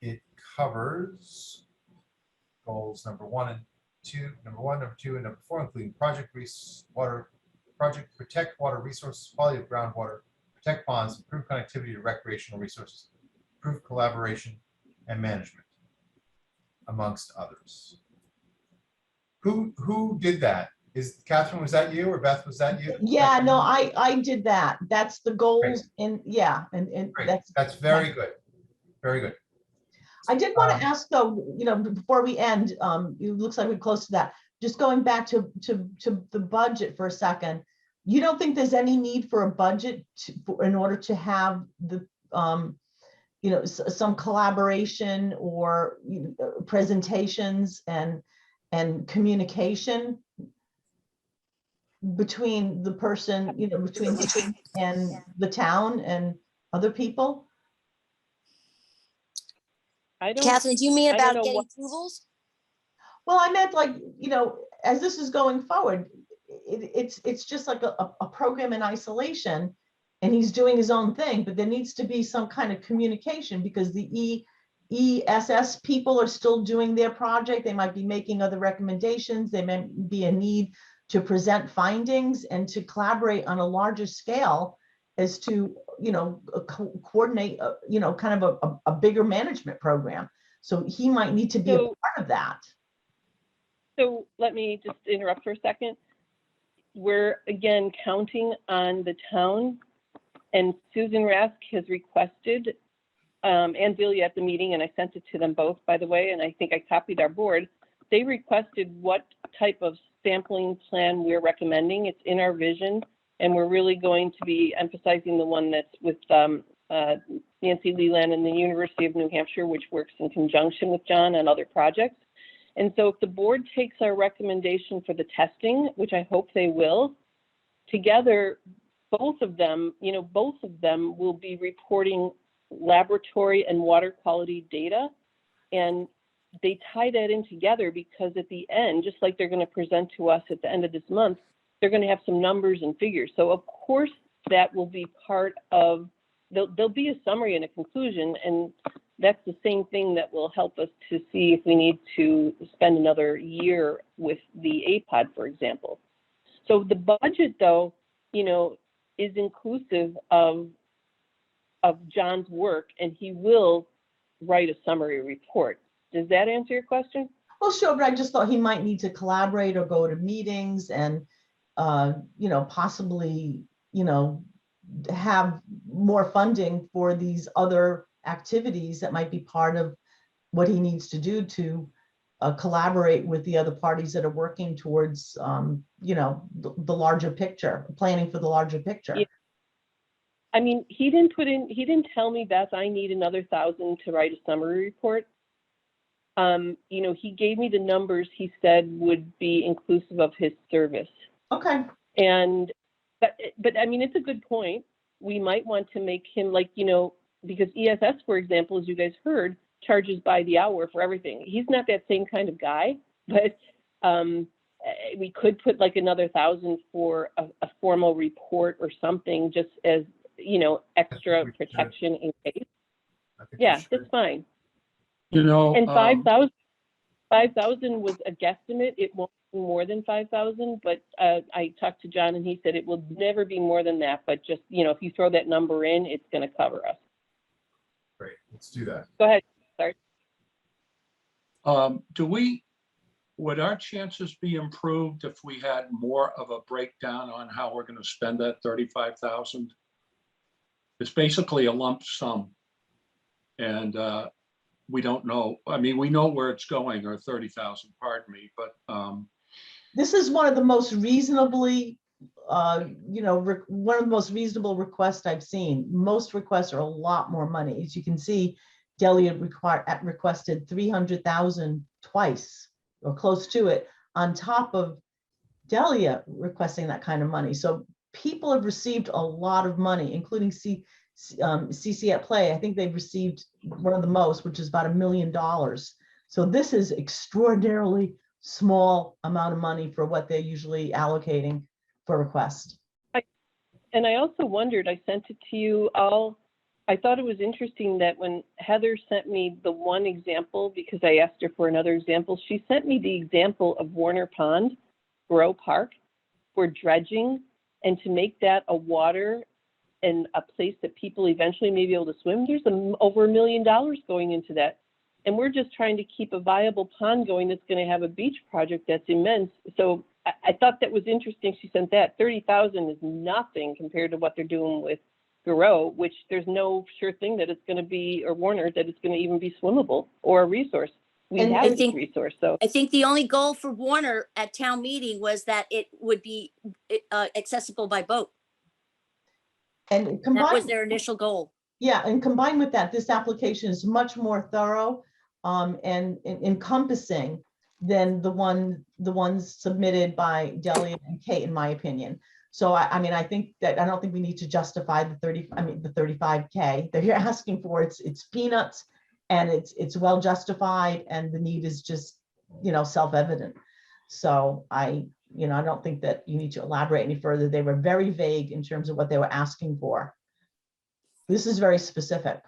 It covers goals number 1 and 2, number 2, and number 4, including project protect water resources, quality of groundwater, protect ponds, improve connectivity to recreational resources, improve collaboration and management, amongst others. Who did that? Is Catherine, was that you, or Beth, was that you? Yeah, no, I did that. That's the goals and and Great. that's. That's very good. Very good. I did want to ask though, before we end, it looks like we're close to that. Just going back to the budget for a second. You don't think there's any need for a budget in order to have the, some collaboration or presentations and communication between the person, between and the town and other people? I don't, Catherine, do you mean I don't about know getting what- approvals? Well, I meant like, as this is going forward, it's just like a program in isolation, and he's doing his own thing, but there needs to be some kind of communication, because the ESS people are still doing their project. They might be making other recommendations. There may be a need to present findings and to collaborate on a larger scale as to, coordinate, kind of a bigger management program. So he might need to be a So- part of that. So let me just interrupt for a second. We're again counting on the town, and Susan Rask has requested, and Billy at the meeting, and I sent it to them both, by the way, and I think I copied our board. They requested what type of sampling plan we're recommending. It's in our vision, and we're really going to be emphasizing the one that's with Nancy Leland and the University of New Hampshire, which works in conjunction with John on other projects. And so if the board takes our recommendation for the testing, which I hope they will, together, both of them will be reporting laboratory and water quality data. And they tie that in together because at the end, just like they're going to present to us at the end of this month, they're going to have some numbers and figures. So of course, that will be part of, there'll be a summary and a conclusion, and that's the same thing that will help us to see if we need to spend another year with the APOD, for example. So the budget, though, is inclusive of John's work, and he will write a summary report. Does that answer your question? Well, sure, but I just thought he might need to collaborate or go to meetings and, possibly, have more funding for these other activities that might be part of what he needs to do to collaborate with the other parties that are working towards, the larger picture, planning for the larger picture. Yeah. I mean, he didn't tell me, Beth, I need another 1,000 to write a summary report. He gave me the numbers he said would be inclusive of his service. Okay. But I mean, it's a good point. We might want to make him because ESS, for example, as you guys heard, charges by the hour for everything. He's not that same kind of guy, but we could put like another 1,000 for a formal report or something, just as, extra protection in case. Yeah, that's fine. And 5,000 was a guesstimate. It won't be more than 5,000, but I talked to John and he said it will never be more than that. But just, if you throw that number in, it's going to cover us. Great, let's do that. Go ahead. Start. Would our chances be improved if we had more of a breakdown on how we're going to spend that 35,000? It's basically a lump sum. And we don't know. I mean, we know where it's going, or 30,000, pardon me, but this is one of the most reasonably, one of the most reasonable requests I've seen. Most requests are a lot more money. As you can see, Delia requested 300,000 twice or close to it, on top of Delia requesting that kind of money. So people have received a lot of money, including CC at Play. I think they've received one of the most, which is about $1 million. So this is extraordinarily small amount of money for what they're usually allocating for request. And I also wondered, I sent it to you all. I thought it was interesting that when Heather sent me the one example, because I asked her for another example, she sent me the example of Warner Pond, Borough Park, for dredging, and to make that a water and a place that people eventually may be able to swim. There's over $1 million going into that. And we're just trying to keep a viable pond going that's going to have a beach project that's immense. So I thought that was interesting. She sent that. 30,000 is nothing compared to what they're doing with Garreau, which there's no sure thing that it's going to be, or Warner, that it's going to even be swimmable or a resource. We And have I this think- resource. So I think the only goal for Warner at town meeting was that it would be accessible by boat. And That was combined, their initial goal. yeah, and combined with that, this application is much more thorough and encompassing than the ones submitted by Delia and Kate, in my opinion. So I mean, I think that I don't think we need to justify the 35K that you're asking for. It's peanuts, and it's well justified, and the need is just self-evident. So I don't think that you need to elaborate any further. They were very vague in terms of what they were asking for. This is very specific.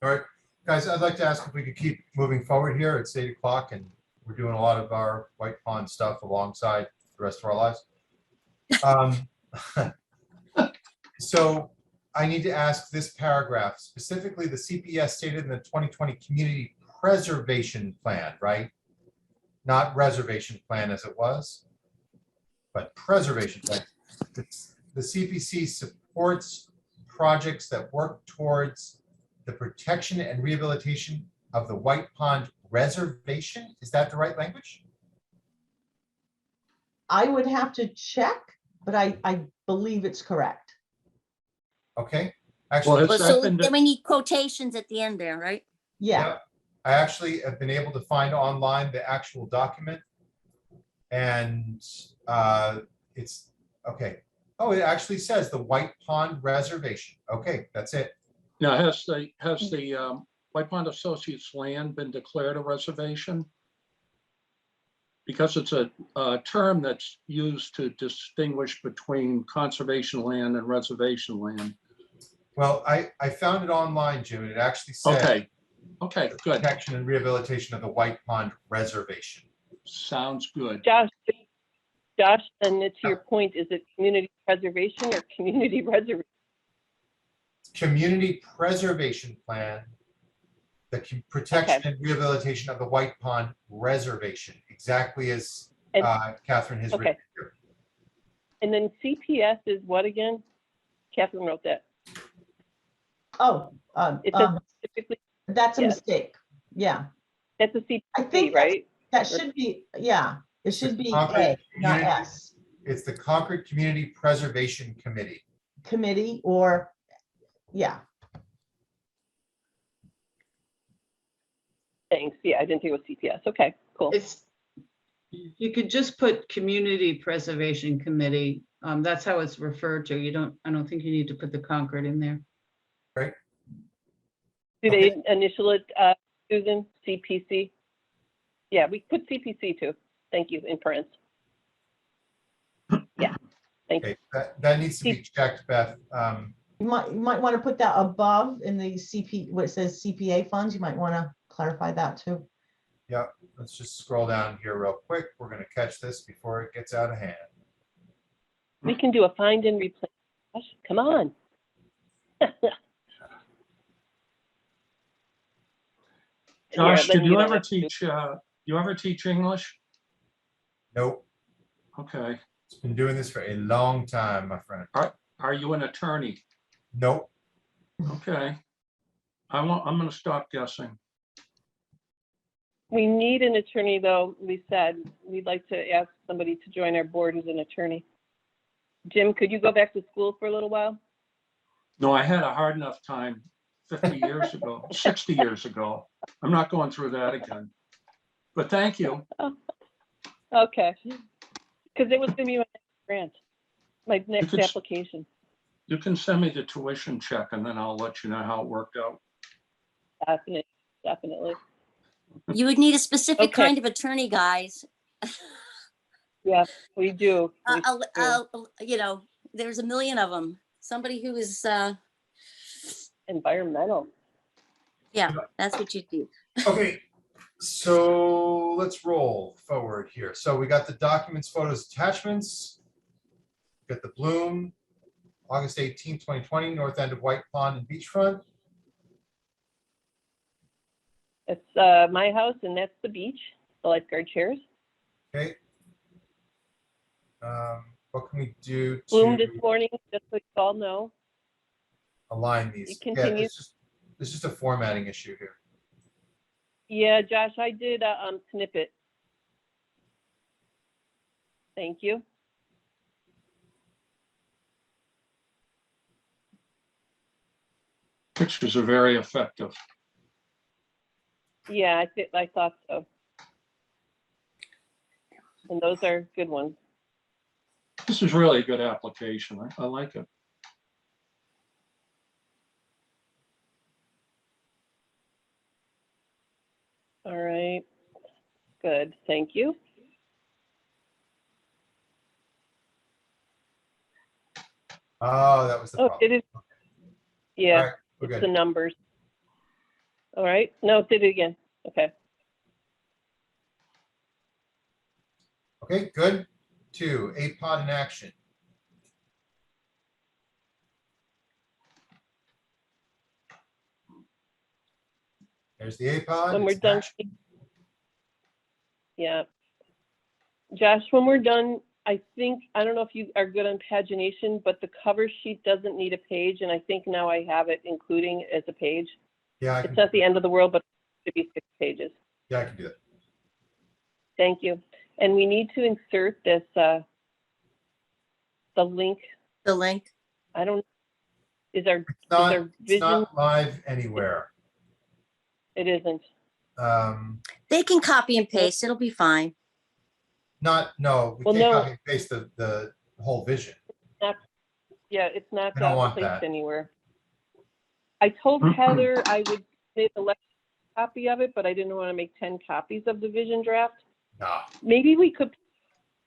All right, guys, I'd like to ask if we could keep moving forward here. It's 8 o'clock and we're doing a lot of our White Pond stuff alongside the rest of our lives. So I need to ask this paragraph, specifically the CPS stated in the 2020 Community Preservation Plan, right? Not reservation plan as it was, but preservation plan. The CPC supports projects that work towards the protection and rehabilitation of the White Pond Reservation. Is that the right language? I would have to check, but I believe it's correct. Okay, Well, actually, has Well, that so been then we need quotations at the end there, right? Yeah. yeah, I actually have been able to find online the actual document, and it's okay. Oh, it actually says the White Pond Reservation. Okay, that's it. Now, has the White Pond Associates land been declared a reservation? Because it's a term that's used to distinguish between conservation land and reservation land. Well, I found it online, Jim, and it actually said Okay, good. protection and rehabilitation of the White Pond Reservation. Sounds good. Josh, and to your point, is it community preservation or community reservation? Community Preservation Plan, the protection and rehabilitation of the White Pond Reservation, exactly as And- Catherine has written here. And then CPS is what again? Catherine wrote that. Oh, It says specifically, that's a yes. mistake. Yeah, that's a I CPC, think right? that should be, yeah, it should be Concord A, not Community- S. It's the Concord Community Preservation Committee. Committee or, yeah, Thanks. Yeah, I didn't think it was CPS. Okay, cool. You could just put Community Preservation Committee. That's how it's referred to. I don't think you need to put the Concord in there. Do they initial it, Susan, CPC? Yeah, we put CPC too. Thank you, in parentheses. Yeah, thank you. Okay, that needs to be checked, Beth. you might want to put that above in the CP, where it says CPA funds, you might want to clarify that too. Yeah, let's just scroll down here real quick. We're going to catch this before it gets out of hand. We can do a find and replace. Gosh, come on. Josh, Here, did you don't ever have to- teach English? Nope, Okay. it's been doing this for a long time, my friend. Are you an attorney? Nope. Okay. I'm going to stop guessing. We need an attorney, though. We said we'd like to ask somebody to join our board as an attorney. Jim, could you go back to school for a little while? No, I had a hard enough time 50 years ago, 60 years ago. I'm not going through that again. But thank you. Okay. Because it was going to be my next grant, my next could s- application. You can send me the tuition check and then I'll let you know how it worked out. Definitely. You would need a specific Okay. kind of attorney, guys. Yeah, we do. We do. There's a million of them. Somebody who is, Environmental. yeah, that's what you do. Okay, so let's roll forward here. So we got the documents, photos, attachments. Got the Bloom, August 18th, 2020, north end of White Pond and Beachfront. It's my house, and that's the beach, the lifeguard chairs. Okay. What can we do Bloom to this morning, just so you all know. align these? You Yeah, continue. it's just a formatting issue here. Yeah, Josh, I did snip it. Thank you. Pictures are very effective. Yeah, I thought so. And those are good ones. This is really a good application. I like it. All right. Good, thank you. Oh, that was the Oh, problem. did it? All Yeah, right, we're it's the good. numbers. All right, no, it did it again. Okay. Okay, good. 2, APOD in action. There's the APOD. When we're it's in done, action. yeah. Josh, when we're done, I think, I don't know if you are good on pagination, but the cover sheet doesn't need a page, and I think now I have it including as a page. Yeah, It's not the end of the world, but it should be 6 pages. yeah, I can do that. Thank you. And we need to insert this, the link. The link. I don't, is our, It's vision- not live anywhere. it isn't. They can copy and paste. It'll be fine. No, we Well, can't no. copy and paste the whole vision. Yeah, it's not I don't want placed that. anywhere. I told Heather I would make a copy of it, but I didn't want to make 10 copies of the vision draft. Nah, Maybe we could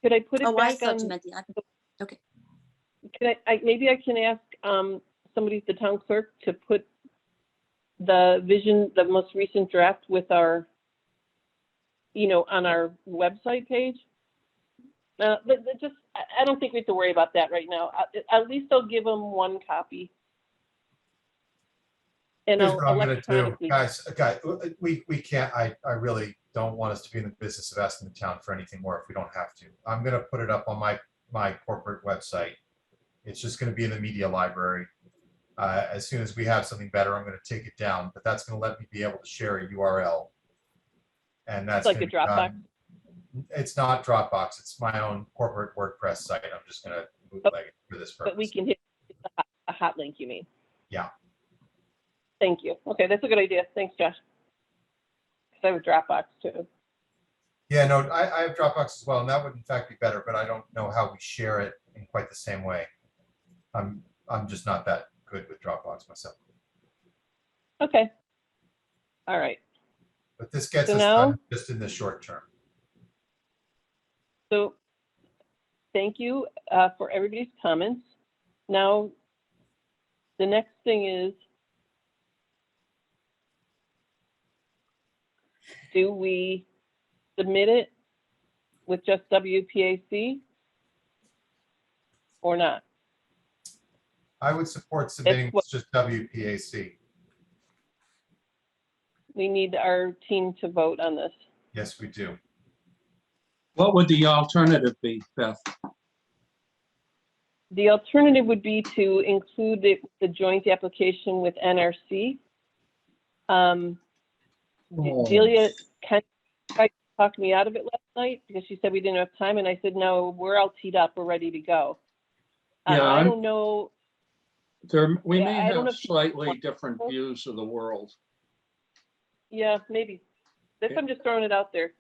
I put it Oh, I back thought you on, meant the, can maybe I can ask somebody at the town clerk to put the vision, the most recent draft with our, on our website page? But just, I don't think we have to worry about that right now. At least I'll give them 1 copy. And here's I'll what I'm gonna do, electronically. guys, we can't, I really don't want us to be in the business of asking the town for anything more if we don't have to. I'm gonna put it up on my corporate website. It's just gonna be in the media library. As soon as we have something better, I'm gonna take it down, but that's gonna let me be able to share a URL. And that's Like gonna a be Dropbox? done. It's not Dropbox, it's my own corporate WordPress site. I'm just gonna bootleg it for this purpose. But we can hit a hot link, you mean? Yeah. Thank you. Okay, that's a good idea. Thanks, Josh. Because I have a Dropbox too. Yeah, no, I have Dropbox as well, and that would in fact be better, but I don't know how we share it in quite the same way. I'm just not that good with Dropbox myself. Okay. All right. But this gets So us now- done just in the short term. So thank you for everybody's comments. Now, the next thing is, do we submit it with just WPAC or not? I would support submitting what- just WPAC. We need our team to vote on this. Yes, we do. What would the alternative be, Beth? The alternative would be to include the joint application with NRC. Delia kind of tried to talk me out of it last night because she said we didn't have time, and I said, no, we're all teed up, we're ready to go. Yeah, I don't know, We Yeah, may I don't know have if you- slightly different views of the world. yeah, maybe. This, I'm just throwing it out there.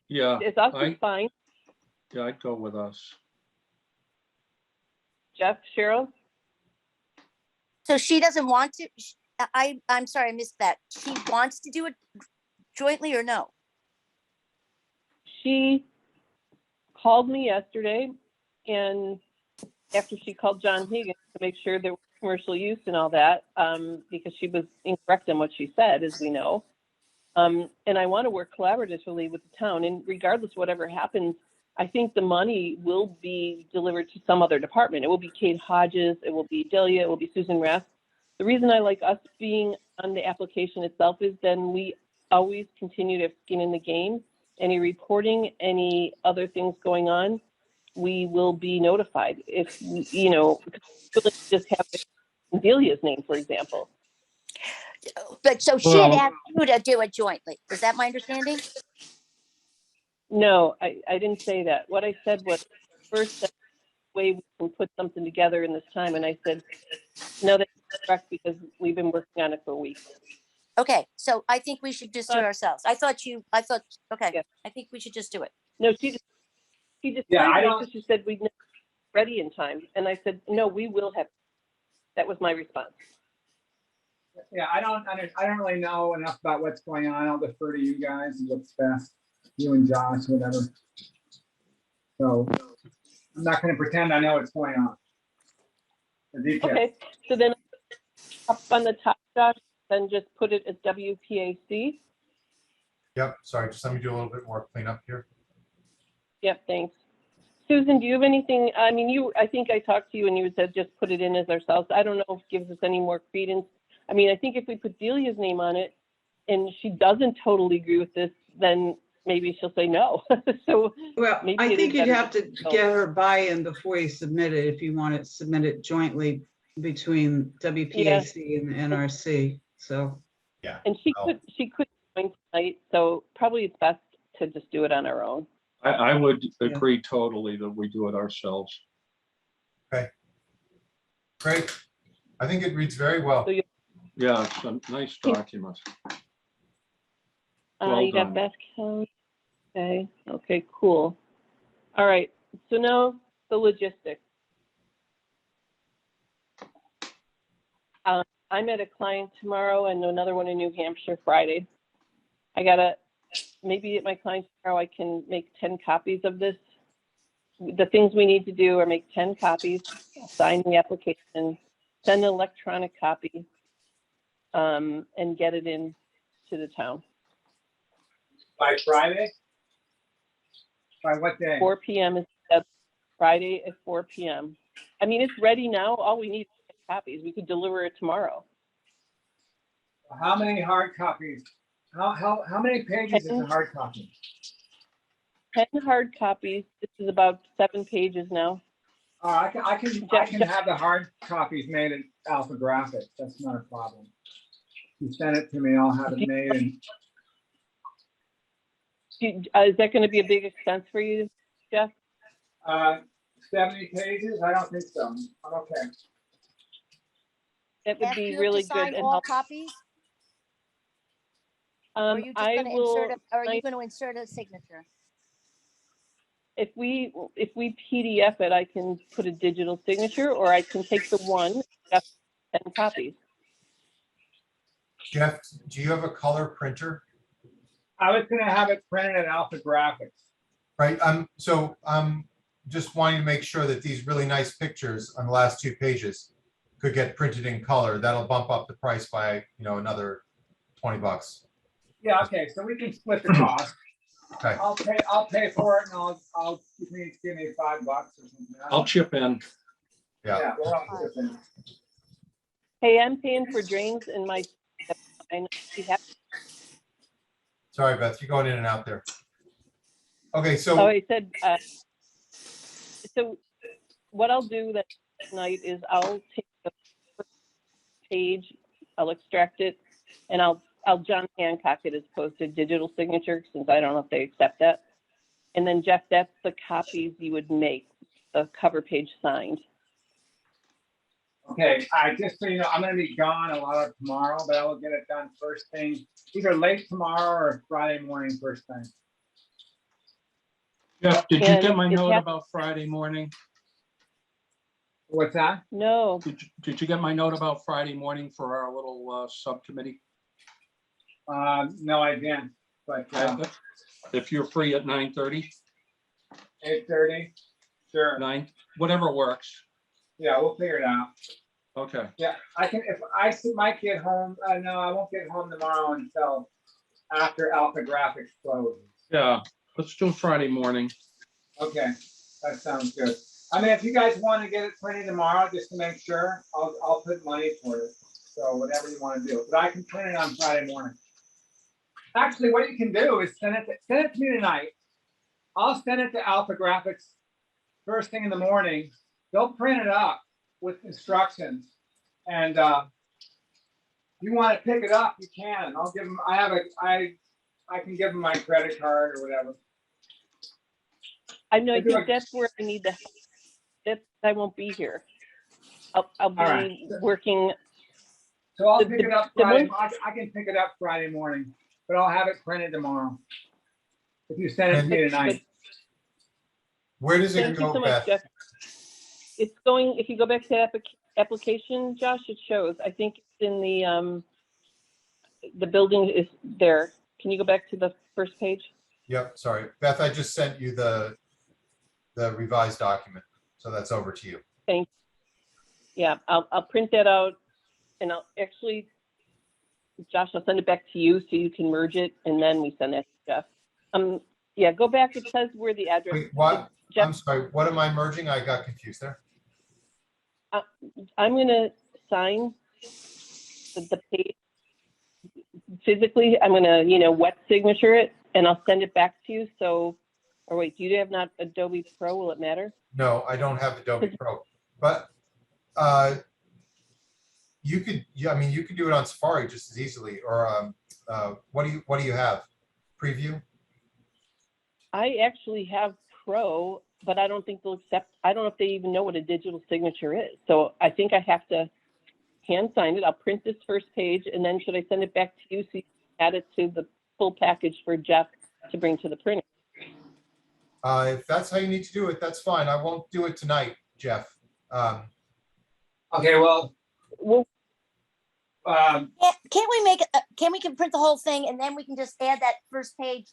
Yeah, It's also fine. I'd go with us. Jeff, Cheryl? so she doesn't want to, I'm sorry, I missed that. She wants to do it jointly or no? She called me yesterday, and after she called John Higgins to make sure there was commercial use and all that, because she was incorrect in what she said, as we know. And I want to work collaboratively with the town, and regardless of whatever happens, I think the money will be delivered to some other department. It will be Kate Hodges, it will be Delia, it will be Susan Rath. The reason I like us being on the application itself is then we always continue to have skin in the game. Any reporting, any other things going on, we will be notified. If, just have Delia's name, for example. But so she had Well- asked you to do it jointly. Is that my understanding? No, I didn't say that. What I said was, first, that way we can put something together in this time. And I said, no, that's correct because we've been working on it for weeks. Okay, so I think we should just do it ourselves. Okay, Yeah. I think we should just do it. No, she just Yeah, I me don't- because she said we'd never be ready in time. And I said, no, we will have. That was my response. Yeah, I don't really know enough about what's going on. I'll defer to you guys and what's best. you and Josh, whatever. So I'm not gonna pretend I know what's going on. The details. Okay, so then up on the top, Josh, then just put it as WPAC. Yep, sorry, just let me do a little bit more cleanup here. Yep, thanks. Susan, do you have anything? I mean, I think I talked to you and you said just put it in as ourselves. I don't know if it gives us any more credence. I mean, I think if we put Delia's name on it and she doesn't totally agree with this, then maybe she'll say no. So Well, maybe I it is think you'd better have to get her buy-in before you submit it, if you want to submit it jointly between WPAC and the NRC, so. Yeah. And she Oh. could join tonight, so probably it's best to just do it on our own. I would agree totally that we do it ourselves. Great. I think it reads very well. So Yeah, it's a nice document. Well you got done. Beth Kelly. Okay, cool. All right, so now the logistics. I'm at a client tomorrow and another one in New Hampshire Friday. Maybe at my client tomorrow, I can make 10 copies of this. The things we need to do are make 10 copies, sign the application, send an electronic copy, and get it in to the town. By Friday? By what day? 4 p.m. is Friday at 4 p.m. I mean, it's ready now. All we need is 10 copies. We could deliver it tomorrow. How many hard copies? How many pages is a hard copy? 10 hard copies. This is about 7 pages now. I can have the hard copies made in Alpha Graphics. That's not a problem. You send it to me, I'll have it made. Is that going to be a big expense for you, Jeff? 70 pages? I don't think so. I'm okay. That would Beth, do be you have really to good sign and all help. copies? Or are you just going to insert it? Or are you going to insert a signature? If we PDF it, I can put a digital signature, or I can take the one, Jeff, 10 copies. Jeff, do you have a color printer? I was gonna have it printed at Alpha Graphics. Right, so I'm just wanting to make sure that these really nice pictures on the last 2 pages could get printed in color. That'll bump up the price by, another $20. Yeah, okay, so we can split the cost. Okay. I'll pay for it, and you can give me $5 or something. I'll chip in. Yeah. We'll have to chip in. Hey, I'm paying for drains in my. Sorry, Beth, you're going in and out there. Okay, so. Oh, I said. So, what I'll do that tonight is I'll take the first page, I'll extract it, and I'll John Hancock it as posted digital signature, since I don't know if they accept that. And then Jeff, that's the copies you would make, the cover page signed. Okay, just so you know, I'm gonna be gone a lot of tomorrow, but I will get it done first thing, either late tomorrow or Friday morning first thing. Jeff, did you And get my it note has- about Friday morning? What's that? No, Did you get my note about Friday morning for our little subcommittee? No, I didn't, but If you're free at 9:30, 8:30, sure. 9, whatever works. Yeah, we'll figure it out. Okay. Yeah, I can, if I might get home, no, I won't get home tomorrow until after Alpha Graphics closes. Yeah, let's do Friday morning. Okay, that sounds good. I mean, if you guys want to get it printed tomorrow, just to make sure, I'll put money for it. So whatever you want to do, but I can print it on Friday morning. Actually, what you can do is send it to me tonight. I'll send it to Alpha Graphics first thing in the morning. They'll print it up with instructions, and you want to pick it up, you can. I'll give them. I can give them my credit card or whatever. I know. I think that's where I need the help. I won't be here. I'll be right. working. So I'll pick it up Friday. I can pick it up Friday morning, but I'll have it printed tomorrow. If you send it to me tonight. Where does it Thank you go, so much, Beth? Jeff. It's going, if you go back to application, Josh, it shows. I think it's in the building is there. Can you go back to the first page? Yep, sorry. Beth, I just sent you the revised document, so that's over to you. Thanks. Yeah, I'll print that out and I'll actually, Josh, I'll send it back to you so you can merge it and then we send that to Jeff. Yeah, go back. It says where the address. Wait, what? Jeff, I'm sorry, what am I merging? I got confused there. I'm gonna sign the page physically. I'm gonna, wet signature it and I'll send it back to you. So, or wait, do you have not Adobe Pro? Will it matter? No, I don't have Adobe Pro, but you could, yeah, I mean, you could do it on Safari just as easily, or what do you have? Preview? I actually have Pro, but I don't think they'll accept, I don't know if they even know what a digital signature is. So I think I have to hand sign it. I'll print this first page and then should I send it back to you so you can add it to the full package for Jeff to bring to the printer? If that's how you need to do it, that's fine. I won't do it tonight, Jeff. Okay, well, Well, Can't we make, can we print the whole thing and then we can just add that first page?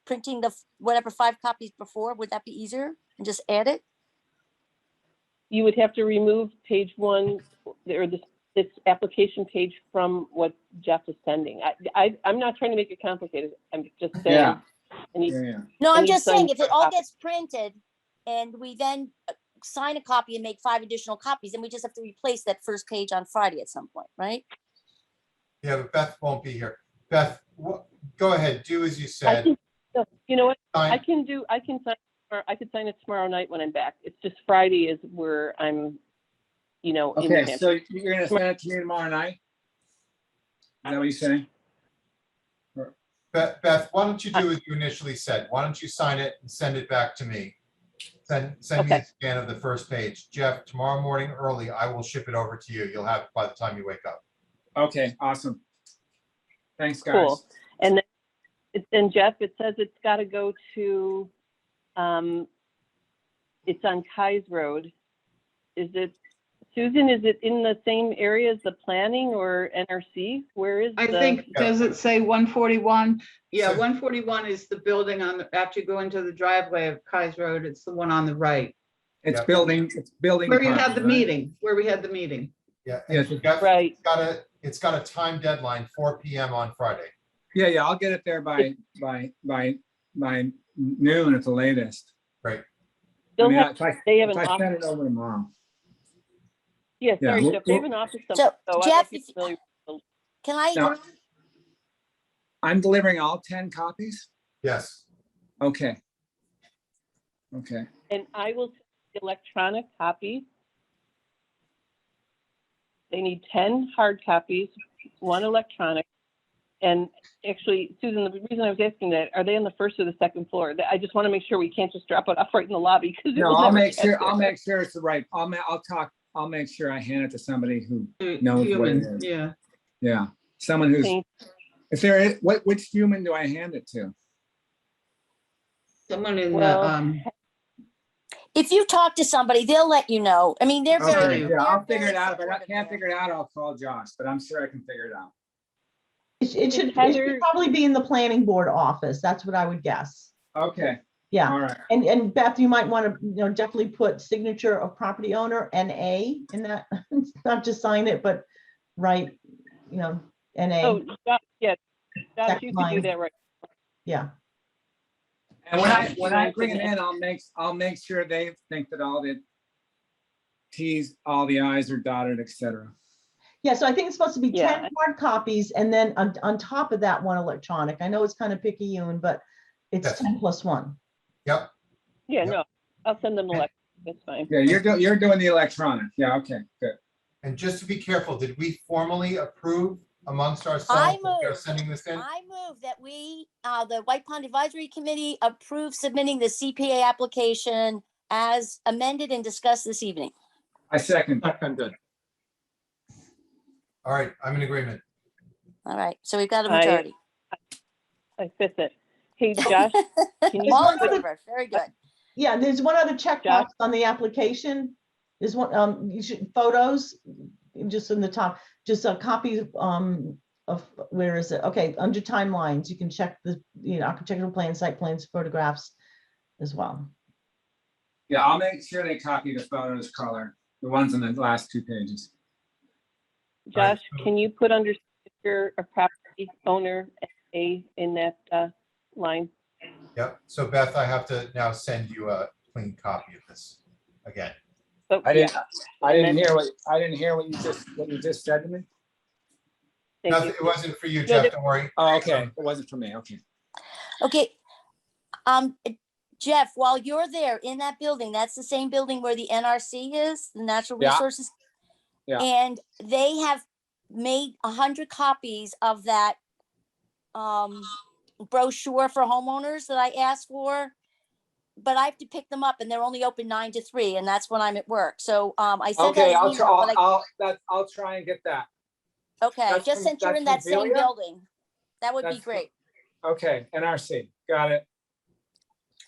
Printing the whatever 5 copies before, would that be easier? And just add it? you would have to remove page 1 or this application page from what Jeff is sending. I'm not trying to make it complicated. I'm just saying. Yeah. I need- yeah. No, I I'm need just some saying, if it all copy. gets printed and we then sign a copy and make 5 additional copies, then we just have to replace that first page on Friday at some point, right? Yeah, but Beth won't be here. Beth, go ahead, do as you I said. can, no, you know what? I Sign- could sign it tomorrow night when I'm back. It's just Friday is where I'm, in Okay, Hampshire. so you're gonna send it to me tomorrow night? Is that what you're saying? Beth, why don't you do as you initially said? Why don't you sign it and send it back to me? Send me a Okay. scan of the first page. Jeff, tomorrow morning early, I will ship it over to you. You'll have it by the time you wake up. Okay, awesome. Thanks, guys. Cool. And then Jeff, it says it's got to go to, it's on Kai's Road. Susan, is it in the same area as the planning or NRC? Where is I the? think, does it say 141? Yeah, So- 141 is the building after you go into the driveway of Kai's Road, it's the one on the right. It's Yep. building. Where you had department, the right? meeting, where we had the meeting. Yeah, Yes. and Jeff, Right. it's got a time deadline, 4 p.m. on Friday. Yeah, I'll get it there by noon at the latest. I They'll mean, have- if I They have if an I send office. it over tomorrow. Yeah, Yeah, sorry, we'll- Jeff, they have an office. So, somewhere, so I don't know Jeff, if you're if- familiar. Can I, Now, I'm delivering all 10 copies? Yes. Okay. Okay, And I will send the electronic copy. They need 10 hard copies, 1 electronic. And actually, Susan, the reason I was asking that, are they on the first or the second floor? I just want to make sure we can't just drop it off right in the lobby because no, I'll make sure it's the right, I'll make sure I hand it to somebody who knows what it Human, is. yeah. Yeah, someone who's, if there is, which human do I hand it to? Someone in the, Well, if you talk to somebody, they'll let you know. I mean, they're Okay, very. yeah, they're I'll figure very it out. If I supportive can't there. figure it out, I'll call Josh, but I'm sure I can figure it out. It should Heather- probably be in the planning board office. That's what I would guess. Okay, Yeah. all right. And Beth, you might want to, definitely put signature of property owner, NA, in that, not just sign it, but write, NA, Oh, yeah, Josh, Second you can do line. that right. yeah. And when I bring it in, I'll make sure they think that all the Ts, all the Is are dotted, et cetera. Yeah, so I think it's supposed to be Yeah. 10 hard copies and then on top of that, 1 electronic. I know it's kind of picayune, but it's Yes. 10 plus 1. Yeah, Yep. no, I'll send them electronic. That's fine. Yeah, you're doing the electronic. Yeah, okay, good. And just to be careful, did we formally approve amongst ourselves that they're moved. sending this in? I move that we, the White Pond Advisory Committee, approve submitting the CPA application as amended and discussed this evening. I second. Seconded. All right, I'm in agreement. All right, so we've got a I- majority. I fifth it. Hey, Josh, can you All in put- favor, very good. Yeah, there's one other checkbox Josh? on the application. There's one, photos, just in the top, just a copy, of, where is it? Okay, under timelines, you can check the, architectural plans, site plans, photographs as well. Yeah, I'll make sure they copy the photos color, the ones on the last 2 pages. Right. Josh, can you put under signature a property owner in that line? Yep. So Beth, I have to now send you a clean copy of this again. So, I didn't, yeah, I didn't And then- hear what you just said to me. thank Nothing, you. it wasn't for you, No, Jeff, there- don't worry. Oh, okay, it wasn't for me, okay. Okay. Jeff, while you're there in that building, that's the same building where the NRC is, the Natural Yeah. Resources. Yeah. And they have made 100 copies of that brochure for homeowners that I asked for. But I have to pick them up and they're only open 9 to 3 and that's when I'm at work. So I sent Okay, out an email, but I'll try and get that. okay, that's just from- since you're that's in from that same Veolia? building. That would be That's from- great. Okay, NRC, got it.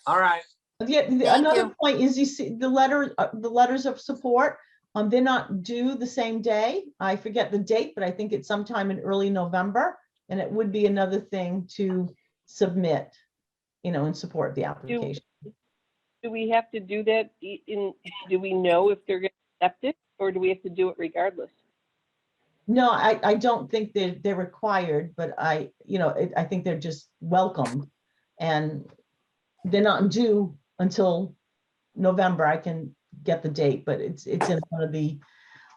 All right, Yeah, Thank another you. point is you see the letters of support, they're not due the same day. I forget the date, but I think it's sometime in early November. And it would be another thing to submit, and support the application. Do we have to do that do we know if they're going to accept it or do we have to do it regardless? No, I don't think they're required, but I think they're just welcome. And they're not due until November. I can get the date, but it's in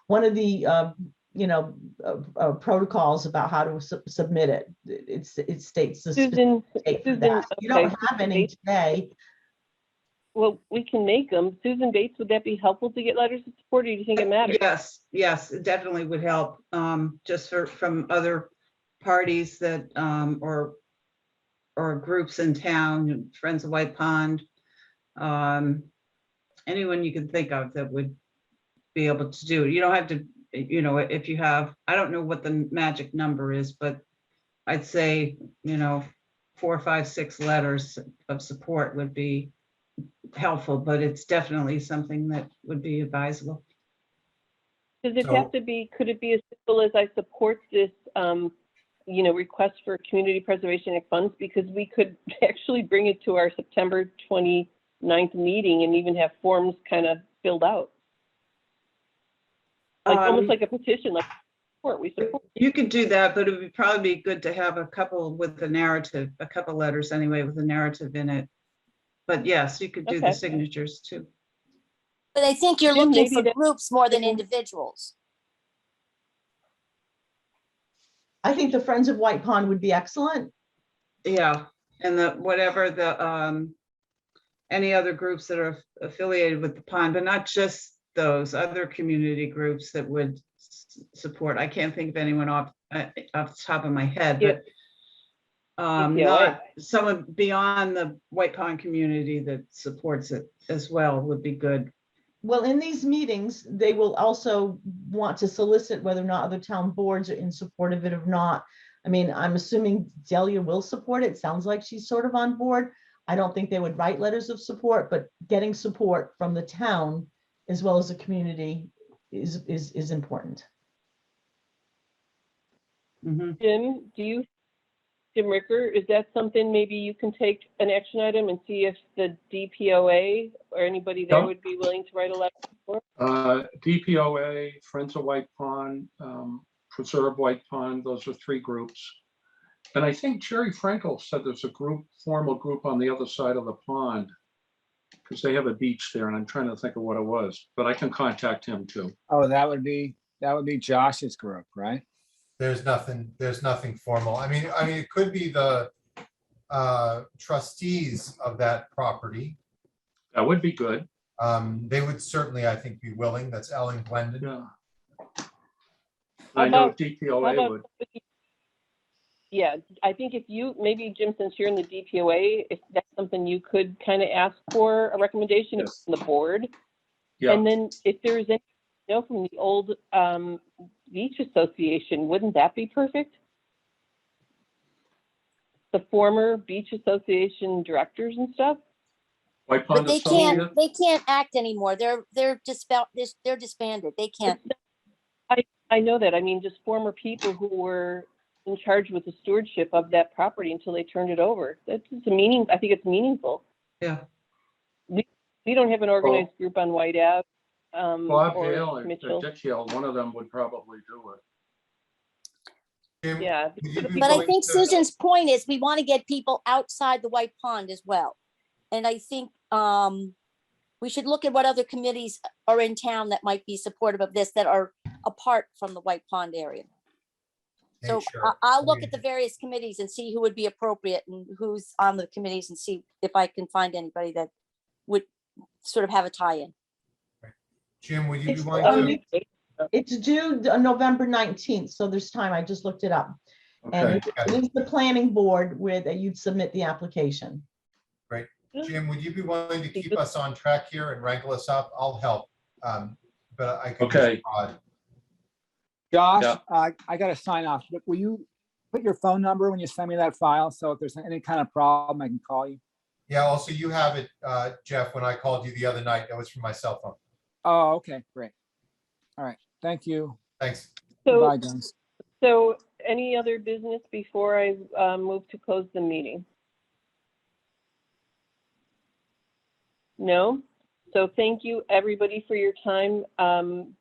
one of the protocols about how to submit it. It states the specific Susan, date for Susan, that. You don't okay, have any Bates. today. Well, we can make them. Susan Bates, would that be helpful to get letters of support or do you think it matters? Yes, it definitely would help, just from other parties that, or groups in town, Friends of White Pond. Anyone you can think of that would be able to do it. You don't have to, if you have, I don't know what the magic number is, but I'd say, 4, 5, 6 letters of support would be helpful, but it's definitely something that would be advisable. Does it So- have to be, could it be as simple as I support this, request for Community Preservation Act funds? Because we could actually bring it to our September 29th meeting and even have forms kind of filled out. Like almost like a petition, like we support. You could do that, but it would probably be good to have a couple with the narrative, a couple letters anyway with a narrative in it. But yes, you could do the Okay. signatures too. But I think you're Jim, looking maybe for that- groups more than individuals. I think the Friends of White Pond would be excellent. Yeah, and whatever the, any other groups that are affiliated with the pond, but not just those other community groups that would support. I can't think of anyone off the top of my head, Yeah. but DPOA. not someone beyond the White Pond community that supports it as well would be good. Well, in these meetings, they will also want to solicit whether or not other town boards are in support of it or not. I mean, I'm assuming Delia will support it. Sounds like she's sort of on board. I don't think they would write letters of support, but getting support from the town as well as the community is important. Mhm. Jim Ricker, is that something maybe you can take an action item and see if the DPOA or anybody there Yeah. would be willing to write a letter? DPOA, Friends of White Pond, Preserve White Pond, those are 3 groups. And I think Jerry Frankel said there's a formal group on the other side of the pond because they have a beach there and I'm trying to think of what it was, but I can contact him too. Oh, that would be Josh's group, right? There's nothing formal. I mean, it could be the trustees of that property. That would be good. They would certainly, I think, be willing. That's Ellen Glendon. Yeah. I know about- DPOA would. Yeah, I think if you, maybe Jim, since you're in the DPOA, if that's something you could kind of ask for a recommendation Yes. from the board. Yeah, And then if there is any, from the old beach association, wouldn't that be perfect? The former beach association directors and stuff? White But Pond they Associate. can't act anymore. They're disbanded. They can't. I know that. I mean, just former people who were in charge with the stewardship of that property until they turned it over. That's just I think it's meaningful. Yeah. We don't have an organized group on White Ave. Bob or Hale and Mitchell. Dick Hale, one of them would probably do it. Jim, Yeah. would you be But I willing think to- Susan's point is we want to get people outside the White Pond as well. And I think we should look at what other committees are in town that might be supportive of this, that are apart from the White Pond area. So Sure. I'll look at the various committees and see who would be appropriate and who's on the committees and see if I can find anybody that would sort of have a tie-in. Jim, would you be It's, willing to? It's due on November 19th, so there's time. I just looked it up. And Okay, it is the planning board where that you'd submit the application. Jim, would you be willing to keep us on track here and wrangle us up? I'll help. But I could. Okay. just prod. Josh, Yeah. I gotta sign off, but will you put your phone number when you send me that file? So if there's any kind of problem, I can call you. Yeah, also you have it, Jeff, when I called you the other night, that was from my cell phone. Oh, okay, great. All right, thank you. Thanks. Bye, So, guys. so any other business before I move to close the meeting? No? So thank you, everybody, for your time.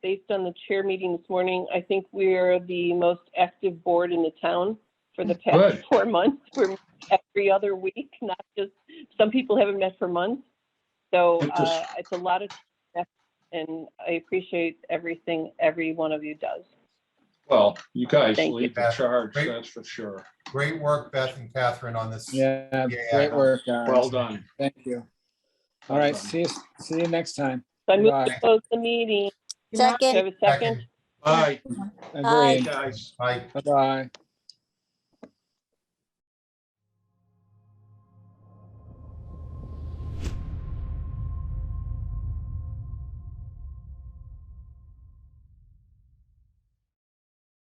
Based on the chair meeting this morning, I think we're the most active board in the town for the past Good. 4 months. We're every other week, not just, some people haven't met for months. So it's a lot of, and I appreciate everything every one of you does. well, you guys Thank lead the you. charge, Great. that's for sure. Great work, Beth and Catherine, on this. Yeah, Yeah, great no. work, guys. Well done. Thank you. All Well right, done. see you next time. So I move Bye. to close the meeting. Do you Second, have a second? Bye, Agreed. guys. Bye. Bye-bye.